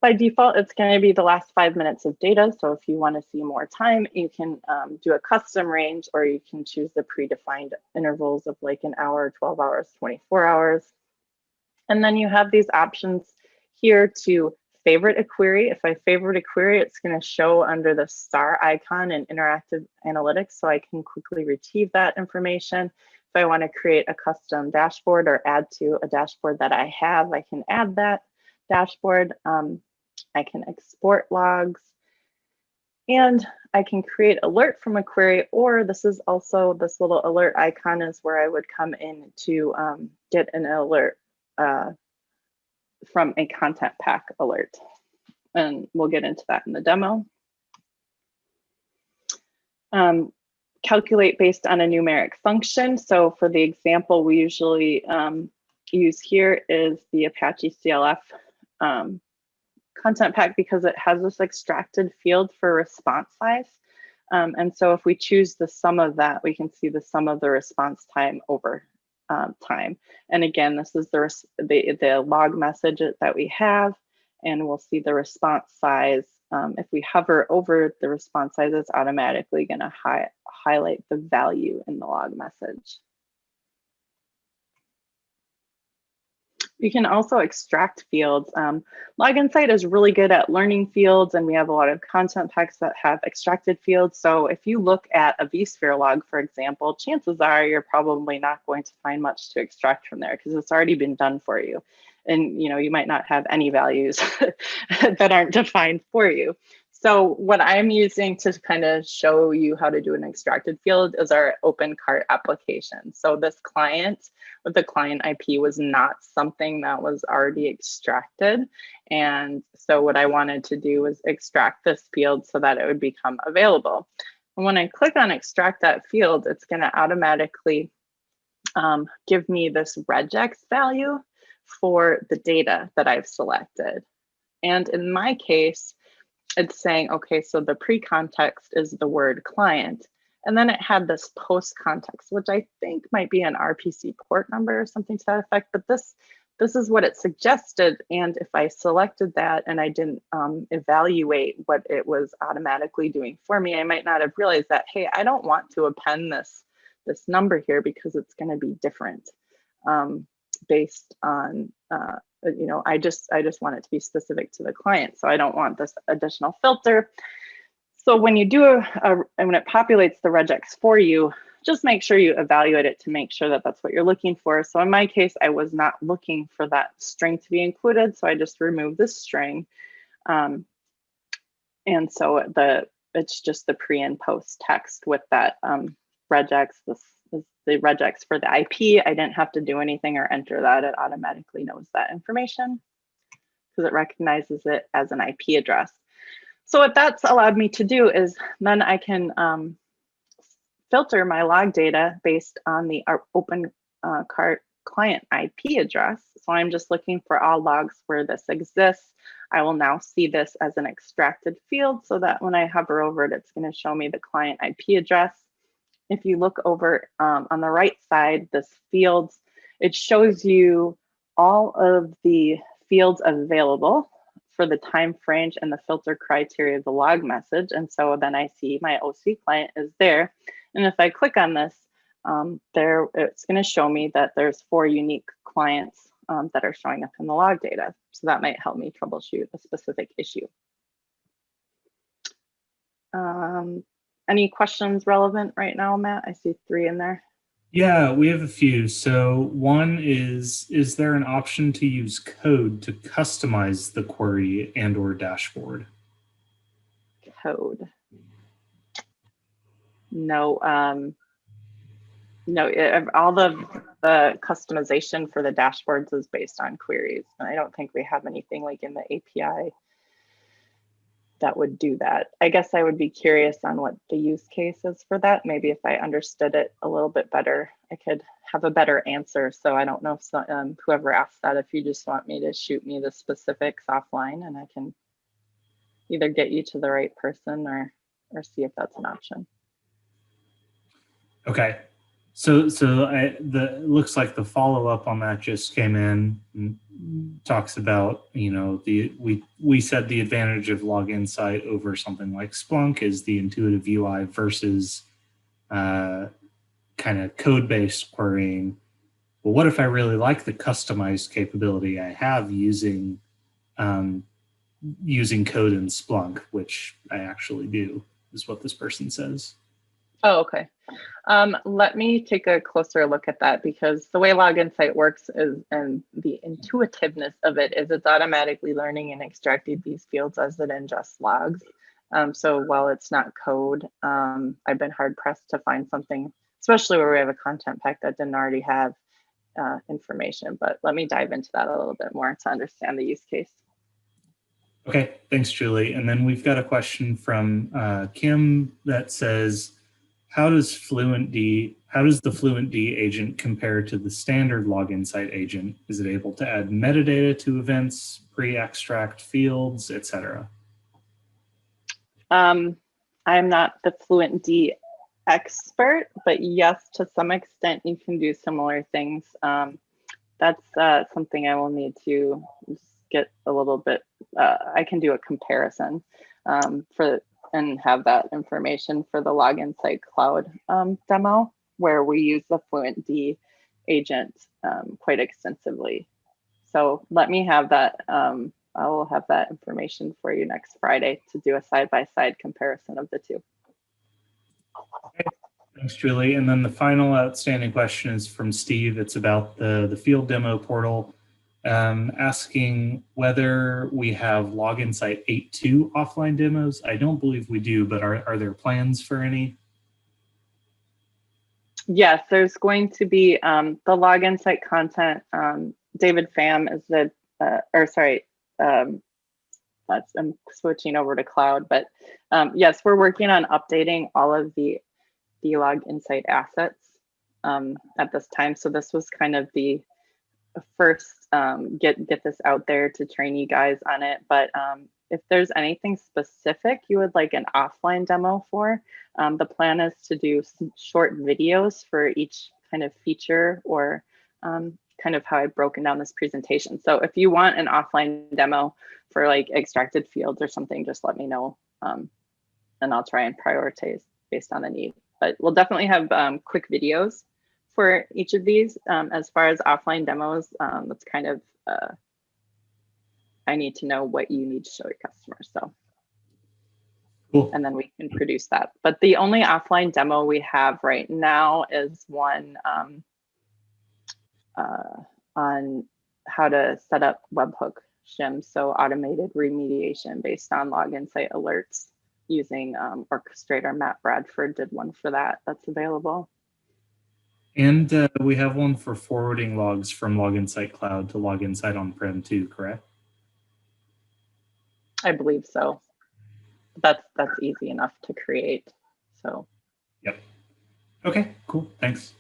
By default, it's going to be the last 5 minutes of data. So if you want to see more time, you can do a custom range, or you can choose the predefined intervals of like an hour, 12 hours, 24 hours. And then you have these options here to favorite a query. If I favorite a query, it's going to show under the star icon in interactive analytics, so I can quickly retrieve that information. If I want to create a custom dashboard or add to a dashboard that I have, I can add that dashboard. I can export logs, and I can create alert from a query, or this is also, this little alert icon is where I would come in to get an alert from a content pack alert. And we'll get into that in the demo. Calculate based on a numeric function. So for the example we usually use here is the Apache CLF content pack, because it has this extracted field for response size. And so if we choose the sum of that, we can see the sum of the response time over time. And again, this is the log message that we have, and we'll see the response size. If we hover over the response size, it's automatically going to highlight the value in the log message. You can also extract fields. Log Insight is really good at learning fields, and we have a lot of content packs that have extracted fields. So if you look at a vSphere log, for example, chances are you're probably not going to find much to extract from there because it's already been done for you. And you know, you might not have any values that aren't defined for you. So what I'm using to kind of show you how to do an extracted field is our OpenCart application. So this client with the client IP was not something that was already extracted. And so what I wanted to do was extract this field so that it would become available. And when I click on extract that field, it's going to automatically give me this regex value for the data that I've selected. And in my case, it's saying, okay, so the pre-context is the word client. And then it had this post context, which I think might be an RPC port number or something to that effect. But this is what it suggested. And if I selected that and I didn't evaluate what it was automatically doing for me, I might not have realized that, hey, I don't want to append this number here because it's going to be different based on you know, I just want it to be specific to the client. So I don't want this additional filter. So when you do when it populates the regex for you, just make sure you evaluate it to make sure that that's what you're looking for. So in my case, I was not looking for that string to be included. So I just removed this string. And so it's just the pre and post text with that regex. This is the regex for the IP. I didn't have to do anything or enter that. It automatically knows that information because it recognizes it as an IP address. So what that's allowed me to do is then I can filter my log data based on the OpenCart client IP address. So I'm just looking for all logs where this exists. I will now see this as an extracted field so that when I hover over it, it's going to show me the client IP address. If you look over on the right side, this fields, it shows you all of the fields available for the time frame and the filter criteria of the log message. And so then I see my OC client is there. And if I click on this, it's going to show me that there's 4 unique clients that are showing up in the log data. So that might help me troubleshoot a specific issue. any questions relevant right now, Matt? I see 3 in there. Yeah, we have a few. So one is there an option to use code to customize the query and or dashboard? Code. No, no, all the customization for the dashboards is based on queries. And I don't think we have anything like in the API that would do that. I guess I would be curious on what the use case is for that. Maybe if I understood it a little bit better, I could have a better answer. So I don't know if whoever asked that, if you just want me to shoot me the specifics offline, and I can either get you to the right person or see if that's an option. Okay. So it looks like the follow-up on that just came in and talks about, you know, we said the advantage of Log Insight over something like Splunk is the intuitive UI versus kind of code-based querying. Well, what if I really like the customized capability I have using using code in Splunk, which I actually do, is what this person says. Oh, okay. Let me take a closer look at that, because the way Log Insight works is, and the intuitiveness of it is, it's automatically learning and extracting these fields as it ingests logs. So while it's not code, I've been hard pressed to find something, especially where we have a content pack that didn't already have information. But let me dive into that a little bit more to understand the use case. Okay, thanks, Julie. And then we've got a question from Kim that says, how does the FluentD agent compare to the standard Log Insight agent? Is it able to add metadata to events, pre-extract fields, etc.? I'm not the FluentD expert, but yes, to some extent you can do similar things. That's something I will need to get a little bit, I can do a comparison and have that information for the Log Insight Cloud demo, where we use the FluentD agent quite extensively. So let me have that. I will have that information for you next Friday to do a side-by-side comparison of the two. Okay. Thanks, Julie. And then the final outstanding question is from Steve. It's about the field demo portal, asking whether we have Log Insight 8.2 offline demos. I don't believe we do, but are there plans for any? Yes, there's going to be the Log Insight content. David Pham is the, I'm switching over to cloud, but yes, we're working on updating all of the Log Insight assets at this time. So this was kind of the first get this out there to train you guys on it. But if there's anything specific you would like an offline demo for, the plan is to do some short videos for each kind of feature, or kind of how I've broken down this presentation. So if you want an offline demo for like extracted fields or something, just let me know, and I'll try and prioritize based on the need. But we'll definitely have quick videos for each of these. As far as offline demos, that's kind of, I need to know what you need to show your customers. So, Cool. And then we can produce that. But the only offline demo we have right now is one on how to set up webhook shims, so automated remediation based on Log Insight alerts using Orchestrator. Matt Bradford did one for that. That's available. And we have one for forwarding logs from Log Insight Cloud to Log Insight on-prem too, correct? I believe so. That's easy enough to create. So. Yep. Okay, cool. Thanks.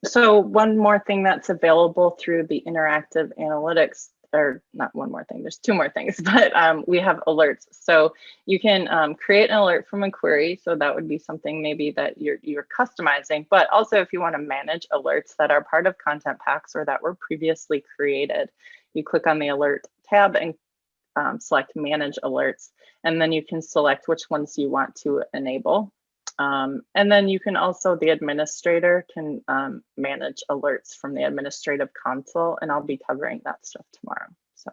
So one more thing that's available through the interactive analytics, or not one more thing, there's 2 more things, but we have alerts. So you can create an alert from a query. So that would be something maybe that you're customizing, but also if you want to manage alerts that are part of content packs or that were previously created, you click on the alert tab and select manage alerts, and then you can select which ones you want to enable. And then you can also, the administrator can manage alerts from the administrative console, and I'll be covering that stuff tomorrow. So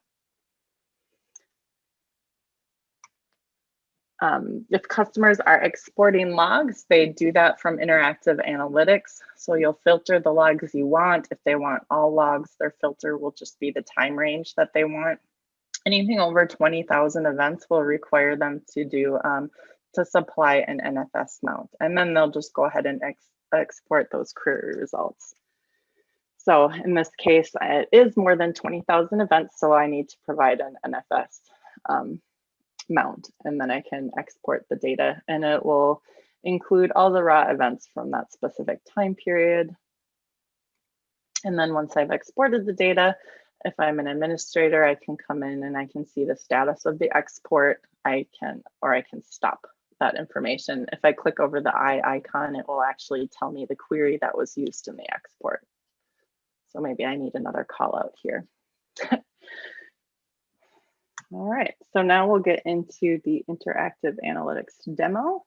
If customers are exporting logs, they do that from interactive analytics. So you'll filter the logs you want. If they want all logs, their filter will just be the time range that they want. Anything over 20,000 events will require them to do to supply an NFS mount, and then they'll just go ahead and export those query results. So in this case, it is more than 20,000 events, so I need to provide an NFS mount, and then I can export the data, and it will include all the raw events from that specific time period. And then once I've exported the data, if I'm an administrator, I can come in and I can see the status of the export. I can stop that information. If I click over the eye icon, it will actually tell me the query that was used in the export. So maybe I need another call out here. All right, so now we'll get into the interactive analytics demo.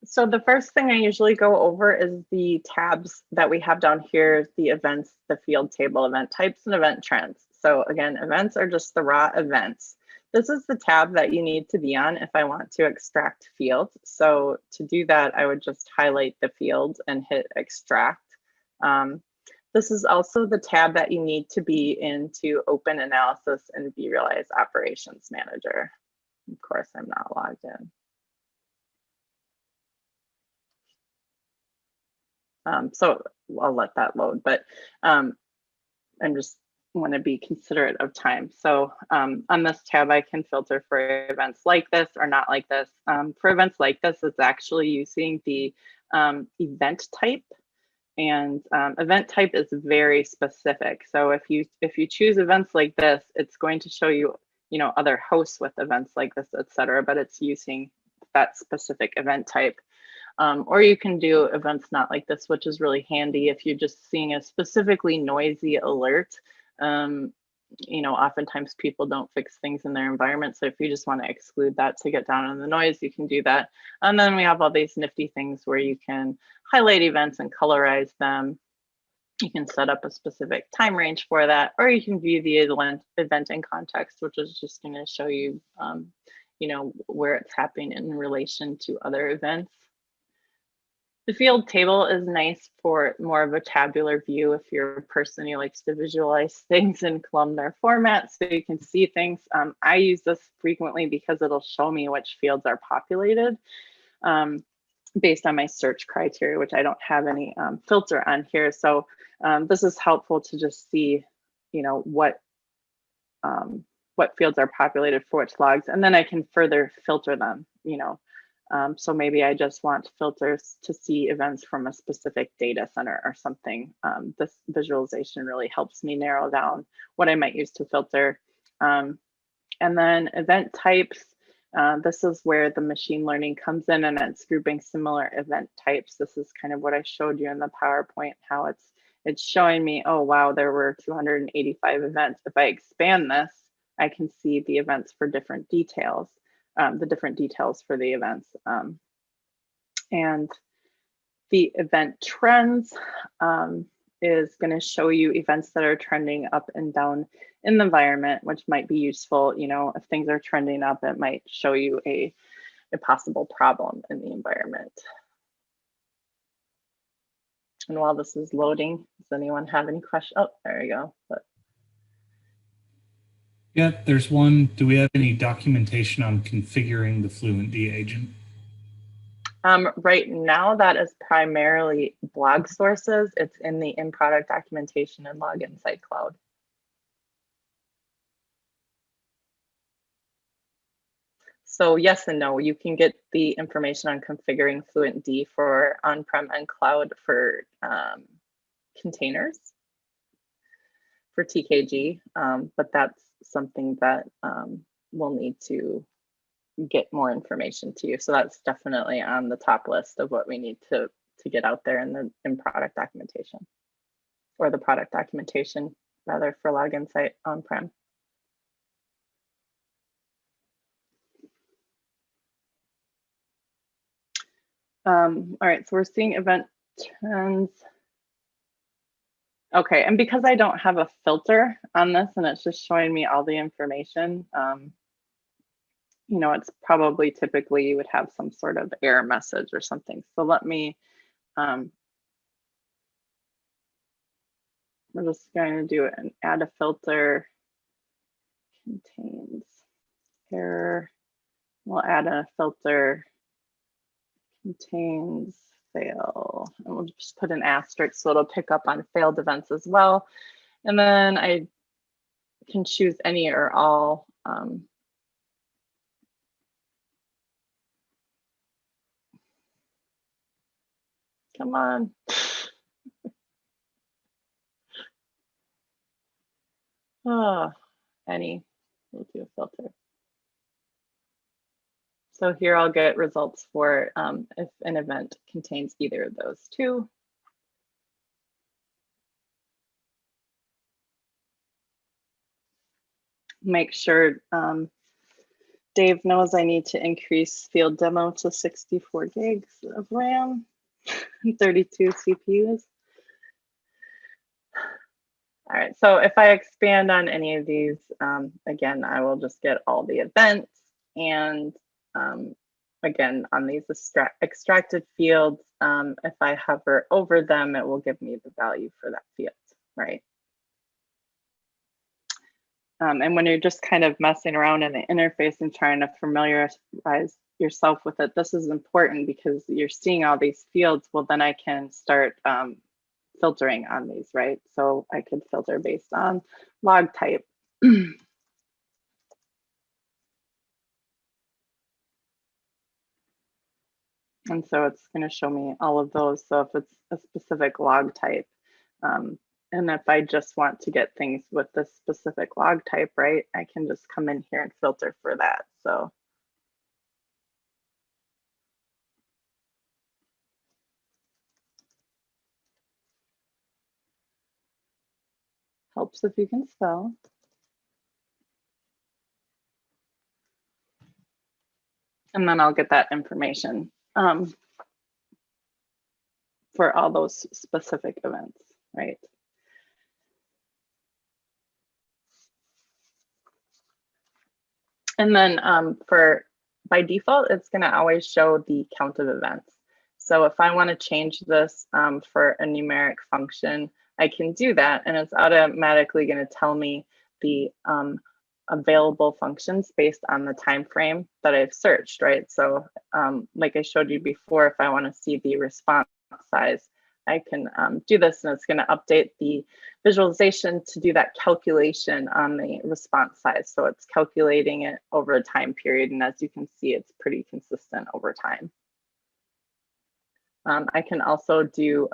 So the first thing I usually go over is the tabs that we have down here, the events, the field table, event types, and event trends. So again, events are just the raw events. This is the tab that you need to be on if I want to extract fields. So to do that, I would just highlight the field and hit extract. This is also the tab that you need to be in to open analysis and vRLI's operations manager. Of course, I'm not logged in. So I'll let that load, but I'm just want to be considerate of time. So on this tab, I can filter for events like this or not like this. For events like this, it's actually using the event type, and event type is very specific. So if you choose events like this, it's going to show you, other hosts with events like this, etc. But it's using that specific event type. Or you can do events not like this, which is really handy if you're just seeing a specifically noisy alert. Oftentimes people don't fix things in their environment. So if you just want to exclude that to get down on the noise, you can do that. And then we have all these nifty things where you can highlight events and colorize them. You can set up a specific time range for that, or you can view the event in context, which is just going to show you, where it's happening in relation to other events. The field table is nice for more of a tabular view if you're a person who likes to visualize things in columnar format so you can see things. I use this frequently because it'll show me which fields are populated based on my search criteria, which I don't have any filter on here. So this is helpful to just see, what fields are populated for which logs, and then I can further filter them, so maybe I just want filters to see events from a specific data center or something. This visualization really helps me narrow down what I might use to filter. And then event types, this is where the machine learning comes in, and it's grouping similar event types. This is kind of what I showed you in the PowerPoint, how it's showing me, oh, wow, there were 285 events. If I expand this, I can see the events for different details. The different details for the events. And the event trends is going to show you events that are trending up and down in the environment, which might be useful. If things are trending up, it might show you a possible problem in the environment. And while this is loading, does anyone have any questions? Oh, there you go. Yeah, there's one. Do we have any documentation on configuring the FluentD agent? Right now, that is primarily blog sources. It's in the in-product documentation and Log Insight Cloud. So yes and no, you can get the information on configuring FluentD for on-prem and cloud for containers for TKG, but that's something that we'll need to get more information to you. So that's definitely on the top list of what we need to get out there in the in-product documentation, or the product documentation rather, for Log Insight on-prem. All right, so we're seeing event trends. Okay, and because I don't have a filter on this and it's just showing me all the information, you know, it's probably typically you would have some sort of error message or something. So let me, we're just going to do it and add a filter contains error. We'll add a filter contains fail, and we'll just put an asterisk so it'll pick up on failed events as well. And then I can choose any or all. Come on. Oh, any, we'll do a filter. So here I'll get results for if an event contains either of those two. Make sure Dave knows I need to increase field demo to 64 gigs of RAM and 32 CPUs. All right, so if I expand on any of these, again, I will just get all the events. And again, on these extracted fields, if I hover over them, it will give me the value for that field, right? And when you're just kind of messing around in the interface and trying to familiarize yourself with it, this is important because you're seeing all these fields. Well, then I can start filtering on these, right? So I could filter based on log type. And so it's going to show me all of those. So if it's a specific log type, and if I just want to get things with this specific log type, right, I can just come in here and filter for that. So helps if you can spell. And then I'll get that information for all those specific events, right? And then by default, it's going to always show the count of events. So if I want to change this for a numeric function, I can do that, and it's automatically going to tell me the available functions based on the time frame that I've searched, right? So like I showed you before, if I want to see the response size, I can do this, and it's going to update the visualization to do that calculation on the response size. So it's calculating it over a time period, and as you can see, it's pretty consistent over time. I can also do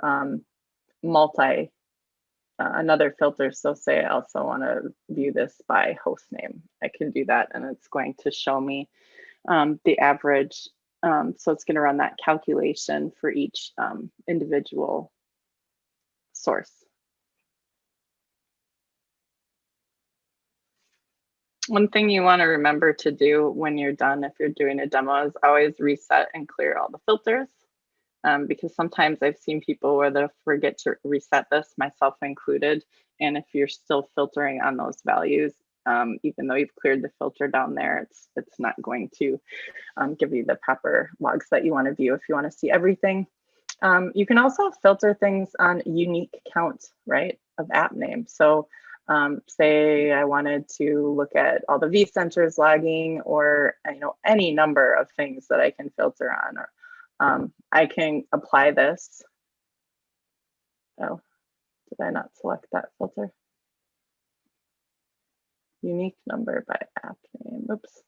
another filter. So say I also want to view this by host name. I can do that, and it's going to show me the average. So it's going to run that calculation for each individual source. One thing you want to remember to do when you're done, if you're doing a demo, is always reset and clear all the filters. Because sometimes I've seen people where they'll forget to reset this, myself included. And if you're still filtering on those values, even though you've cleared the filter down there, it's not going to give you the proper logs that you want to view if you want to see everything. You can also filter things on unique count, right, of app name. So say I wanted to look at all the vCenters logging, or any number of things that I can filter on, or I can apply this. Oh, did I not select that filter? Unique number by app name. Oops.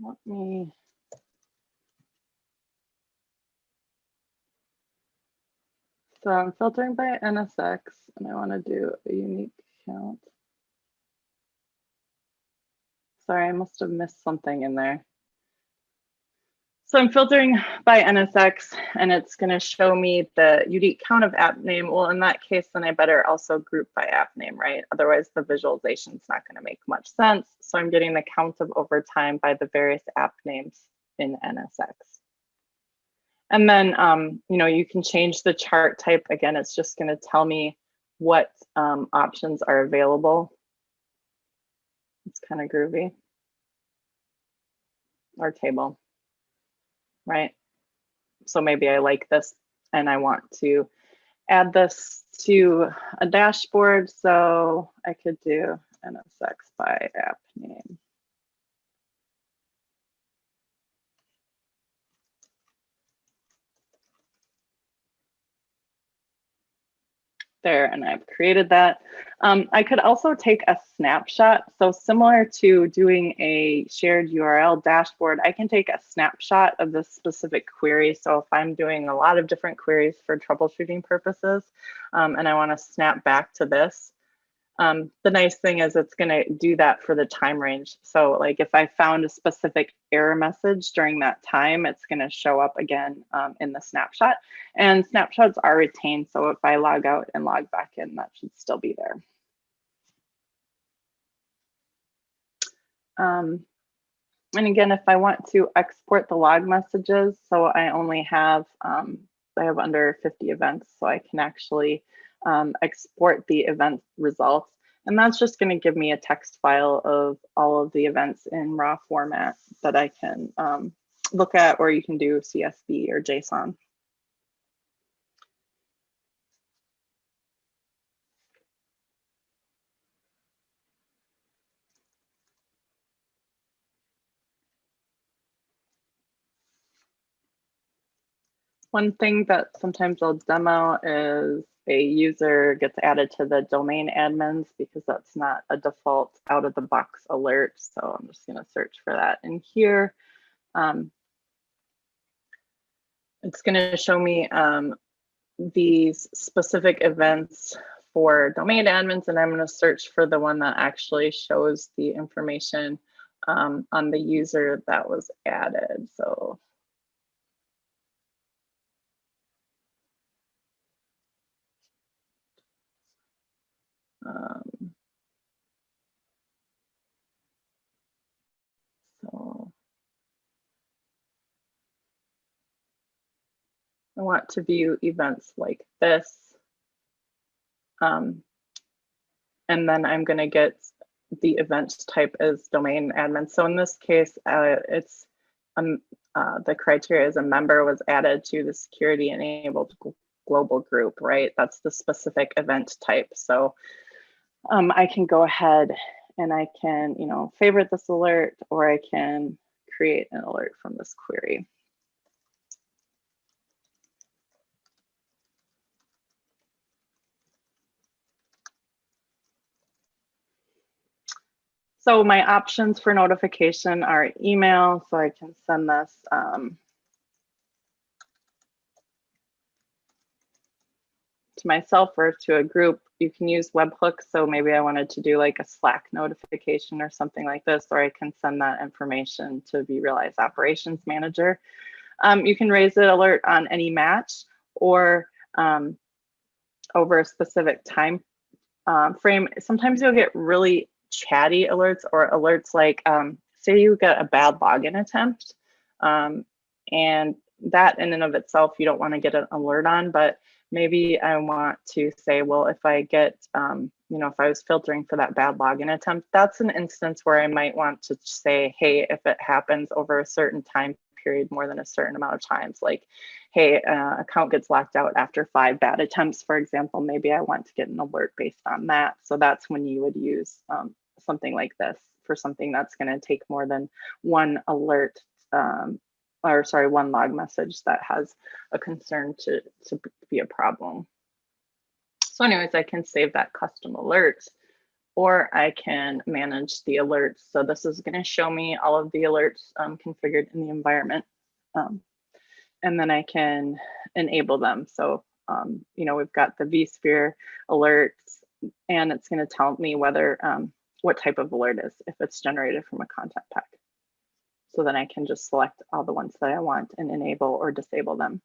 let me. So I'm filtering by NSX and I want to do a unique count. Sorry, I must have missed something in there. So I'm filtering by NSX and it's going to show me the unique count of app name. Well, in that case, then I better also group by app name, right? Otherwise, the visualization is not going to make much sense. So I'm getting the count of overtime by the various app names in NSX. And then, you know, you can change the chart type. Again, it's just going to tell me what options are available. It's kind of groovy. Or table, right? So maybe I like this and I want to add this to a dashboard. So I could do NSX by app name. There, and I've created that. I could also take a snapshot. So similar to doing a shared URL dashboard, I can take a snapshot of this specific query. So if I'm doing a lot of different queries for troubleshooting purposes, and I want to snap back to this, the nice thing is it's going to do that for the time range. So like if I found a specific error message during that time, it's going to show up again in the snapshot. And snapshots are retained. So if I log out and log back in, that should still be there. And again, if I want to export the log messages, so I only have, I have under 50 events, so I can actually export the event results. And that's just going to give me a text file of all of the events in raw format that I can look at, or you can do CSV or JSON. One thing that sometimes I'll demo is a user gets added to the domain admins because that's not a default out of the box alert. So I'm just going to search for that in here. It's going to show me these specific events for domain admins, and I'm going to search for the one that actually shows the information on the user that was added. So I want to view events like this. And then I'm going to get the event type as domain admin. So in this case, it's the criteria is a member was added to the security enabled global group, right? That's the specific event type. So I can go ahead and I can, you know, favorite this alert, or I can create an alert from this query. So my options for notification are email, so I can send this to myself or to a group. You can use webhooks, so maybe I wanted to do like a Slack notification or something like this, or I can send that information to vRLI's operations manager. You can raise an alert on any match or over a specific time frame. Sometimes you'll get really chatty alerts, or alerts like, say you get a bad login attempt, and that in and of itself, you don't want to get an alert on, but maybe I want to say, well, if I get, you know, if I was filtering for that bad login attempt, that's an instance where I might want to say, hey, if it happens over a certain time period, more than a certain amount of times, like, hey, account gets locked out after 5 bad attempts, for example, maybe I want to get an alert based on that. So that's when you would use something like this for something that's going to take more than one alert, or sorry, one log message that has a concern to be a problem. So anyways, I can save that custom alert. or I can manage the alerts. So this is going to show me all of the alerts configured in the environment. And then I can enable them. So, you know, we've got the vSphere alerts, and it's going to tell me whether what type of alert is, if it's generated from a content pack. So then I can just select all the ones that I want and enable or disable them.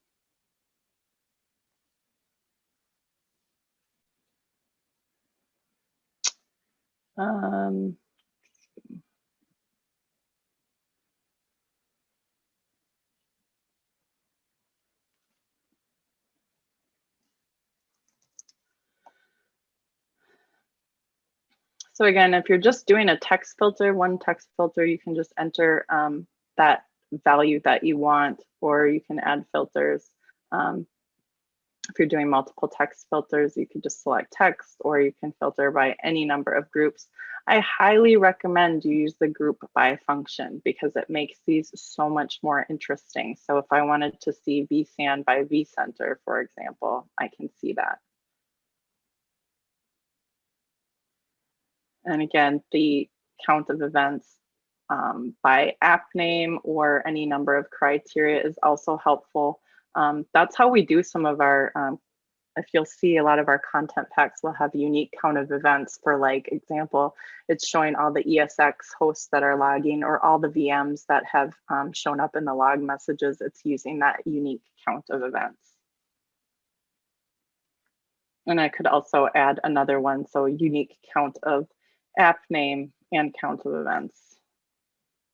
So again, if you're just doing a text filter, one text filter, you can just enter that value that you want, or you can add filters. If you're doing multiple text filters, you could just select text, or you can filter by any number of groups. I highly recommend you use the group by function because it makes these so much more interesting. So if I wanted to see vSAN by vCenter, for example, I can see that. And again, the count of events by app name or any number of criteria is also helpful. That's how we do some of our, if you'll see a lot of our content packs will have unique count of events. For like example, it's showing all the ESX hosts that are logging, or all the VMs that have shown up in the log messages. It's using that unique count of events. And I could also add another one, so unique count of app name and count of events.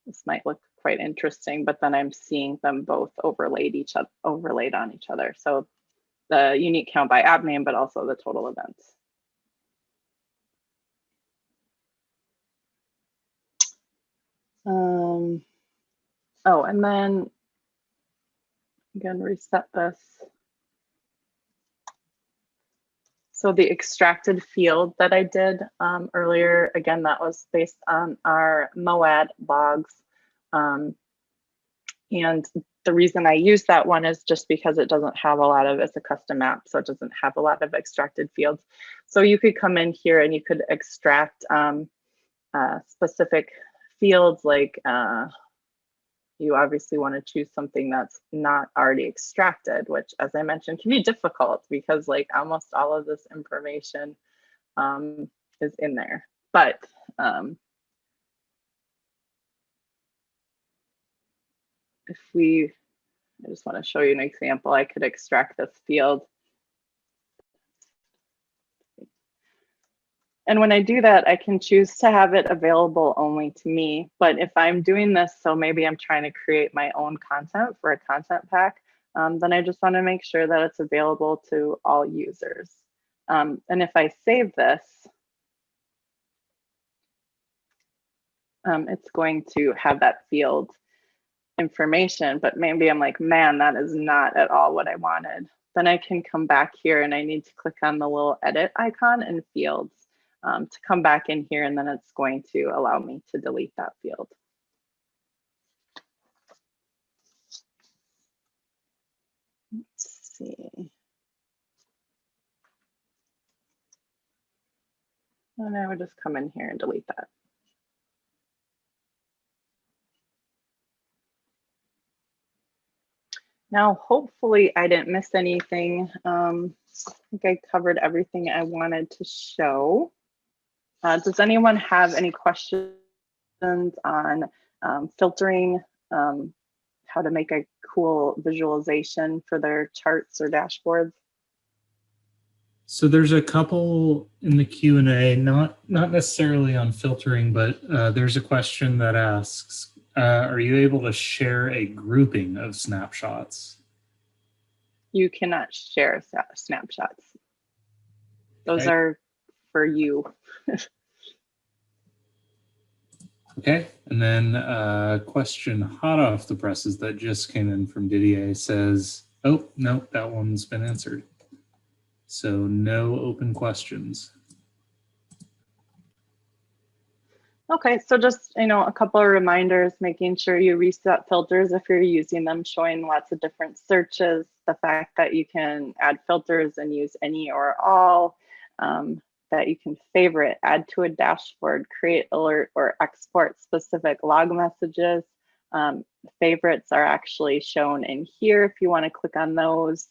This might look quite interesting, but then I'm seeing them both overlaid on each other. So the unique count by app name, but also the total events. Oh, and then I'm going to reset this. So the extracted field that I did earlier, again, that was based on our MOAD logs. And the reason I use that one is just because it doesn't have a lot of, it's a custom map, so it doesn't have a lot of extracted fields. So you could come in here and you could extract specific fields, like you obviously want to choose something that's not already extracted, which, as I mentioned, can be difficult because like almost all of this information is in there. But if we, I just want to show you an example. I could extract this field. And when I do that, I can choose to have it available only to me. But if I'm doing this, so maybe I'm trying to create my own content for a content pack, then I just want to make sure that it's available to all users. And if I save this, it's going to have that field information, but maybe I'm like, man, that is not at all what I wanted. Then I can come back here and I need to click on the little edit icon in fields to come back in here, and then it's going to allow me to delete that field. Let's see. And I would just come in here and delete that. Now, hopefully I didn't miss anything. I think I covered everything I wanted to show. Does anyone have any questions on filtering, how to make a cool visualization for their charts or dashboards? So there's a couple in the Q&A, not necessarily on filtering, but there's a question that asks, are you able to share a grouping of snapshots? You cannot share snapshots. Those okay. are for you. Okay, and then a question hot off the presses that just came in from Didier says, oh, no, that one's been answered. So no open questions. Okay, so just, a couple of reminders, making sure you reset filters if you're using them, showing lots of different searches, the fact that you can add filters and use any or all, that you can favorite, add to a dashboard, create alert, or export specific log messages. Favorites are actually shown in here if you want to click on those.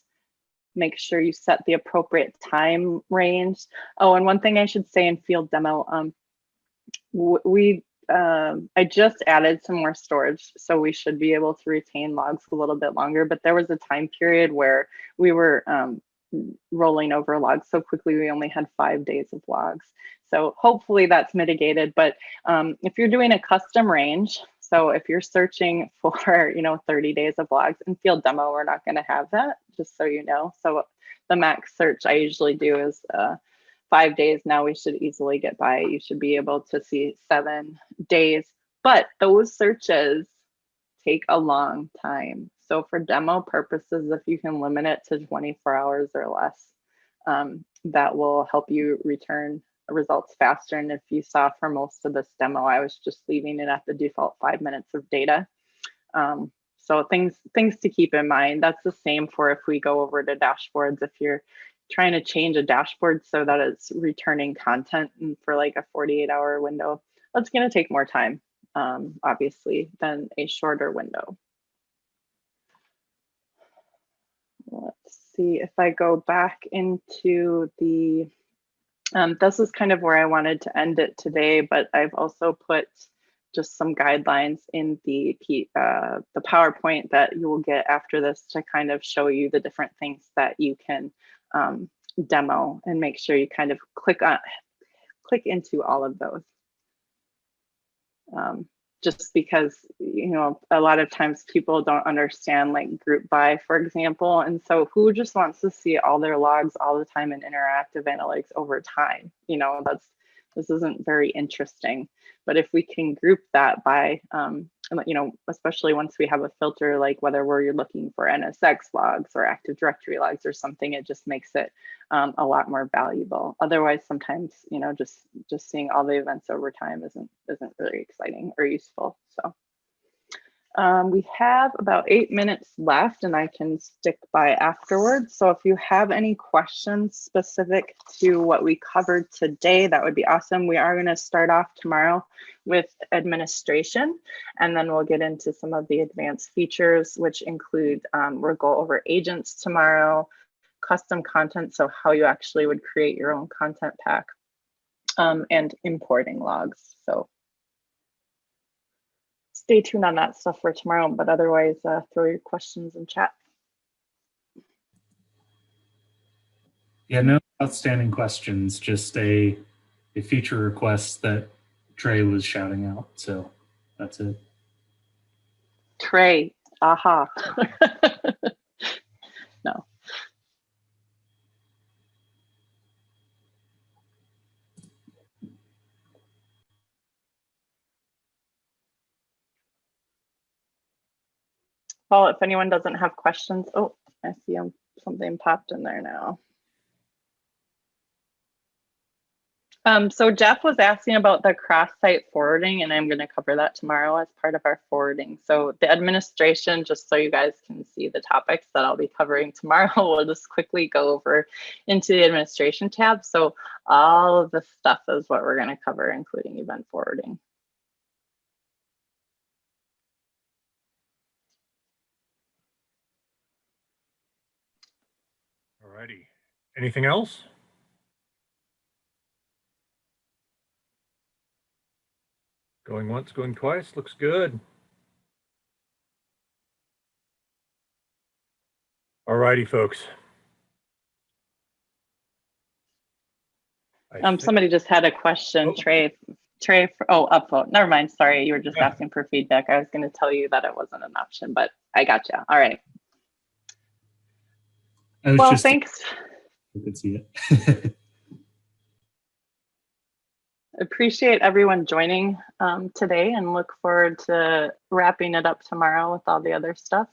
Make sure you set the appropriate time range. Oh, and one thing I should say in field demo, I just added some more storage, so we should be able to retain logs a little bit longer, but there was a time period where we were rolling over logs so quickly we only had 5 days of logs. So hopefully that's mitigated, but if you're doing a custom range, so if you're searching for 30 days of logs, in field demo we're not going to have that, just so you know. So the max search I usually do is 5 days. Now we should easily get by. You should be able to see 7 days, but those searches take a long time. So for demo purposes, if you can limit it to 24 hours or less, that will help you return results faster. And if you saw for most of this demo, I was just leaving it at the default 5 minutes of data. So things to keep in mind. That's the same for if we go over to dashboards. If you're trying to change a dashboard so that it's returning content for like a 48-hour window, that's going to take more time, obviously, than a shorter window. Let's see if I go back into the, this is kind of where I wanted to end it today, but I've also put just some guidelines in the PowerPoint that you will get after this to kind of show you the different things that you can demo, and make sure you kind of click into all of those. Just because, a lot of times people don't understand like group by, for example. And so who just wants to see all their logs all the time in interactive analytics over time? This isn't very interesting. But if we can group that by, especially once we have a filter, like whether you're looking for NSX logs or Active Directory logs or something, it just makes it a lot more valuable. Otherwise, sometimes, just seeing all the events over time isn't really exciting or useful. So we have about 8 minutes left, and I can stick by afterwards. So if you have any questions specific to what we covered today, that would be awesome. We are going to start off tomorrow with administration, and then we'll get into some of the advanced features, which include, we'll go over agents tomorrow, custom content, so how you actually would create your own content pack, and importing logs. So stay tuned on that stuff for tomorrow, but otherwise throw your questions in chat. Yeah, no outstanding questions, just a feature request that Trey was shouting out. So that's it. Trey, aha. No. Well, if anyone doesn't have questions, oh, I see something popped in there now. So Jeff was asking about the cross-site forwarding, and I'm going to cover that tomorrow as part of our forwarding. So the administration, just so you guys can see the topics that I'll be covering tomorrow, we'll just quickly go over into the administration tab. So all of this stuff is what we're going to cover, including event forwarding. All righty. Anything else? Going once, going twice, looks good. All righty, folks. Somebody just had a question, oh. Trey, upvote. Never mind. Sorry, you were just asking for feedback. I was going to tell you that it wasn't an option, but I gotcha. All right. Well, thanks. You could see it. Appreciate everyone joining today, and look forward to wrapping it up tomorrow with all the other stuff.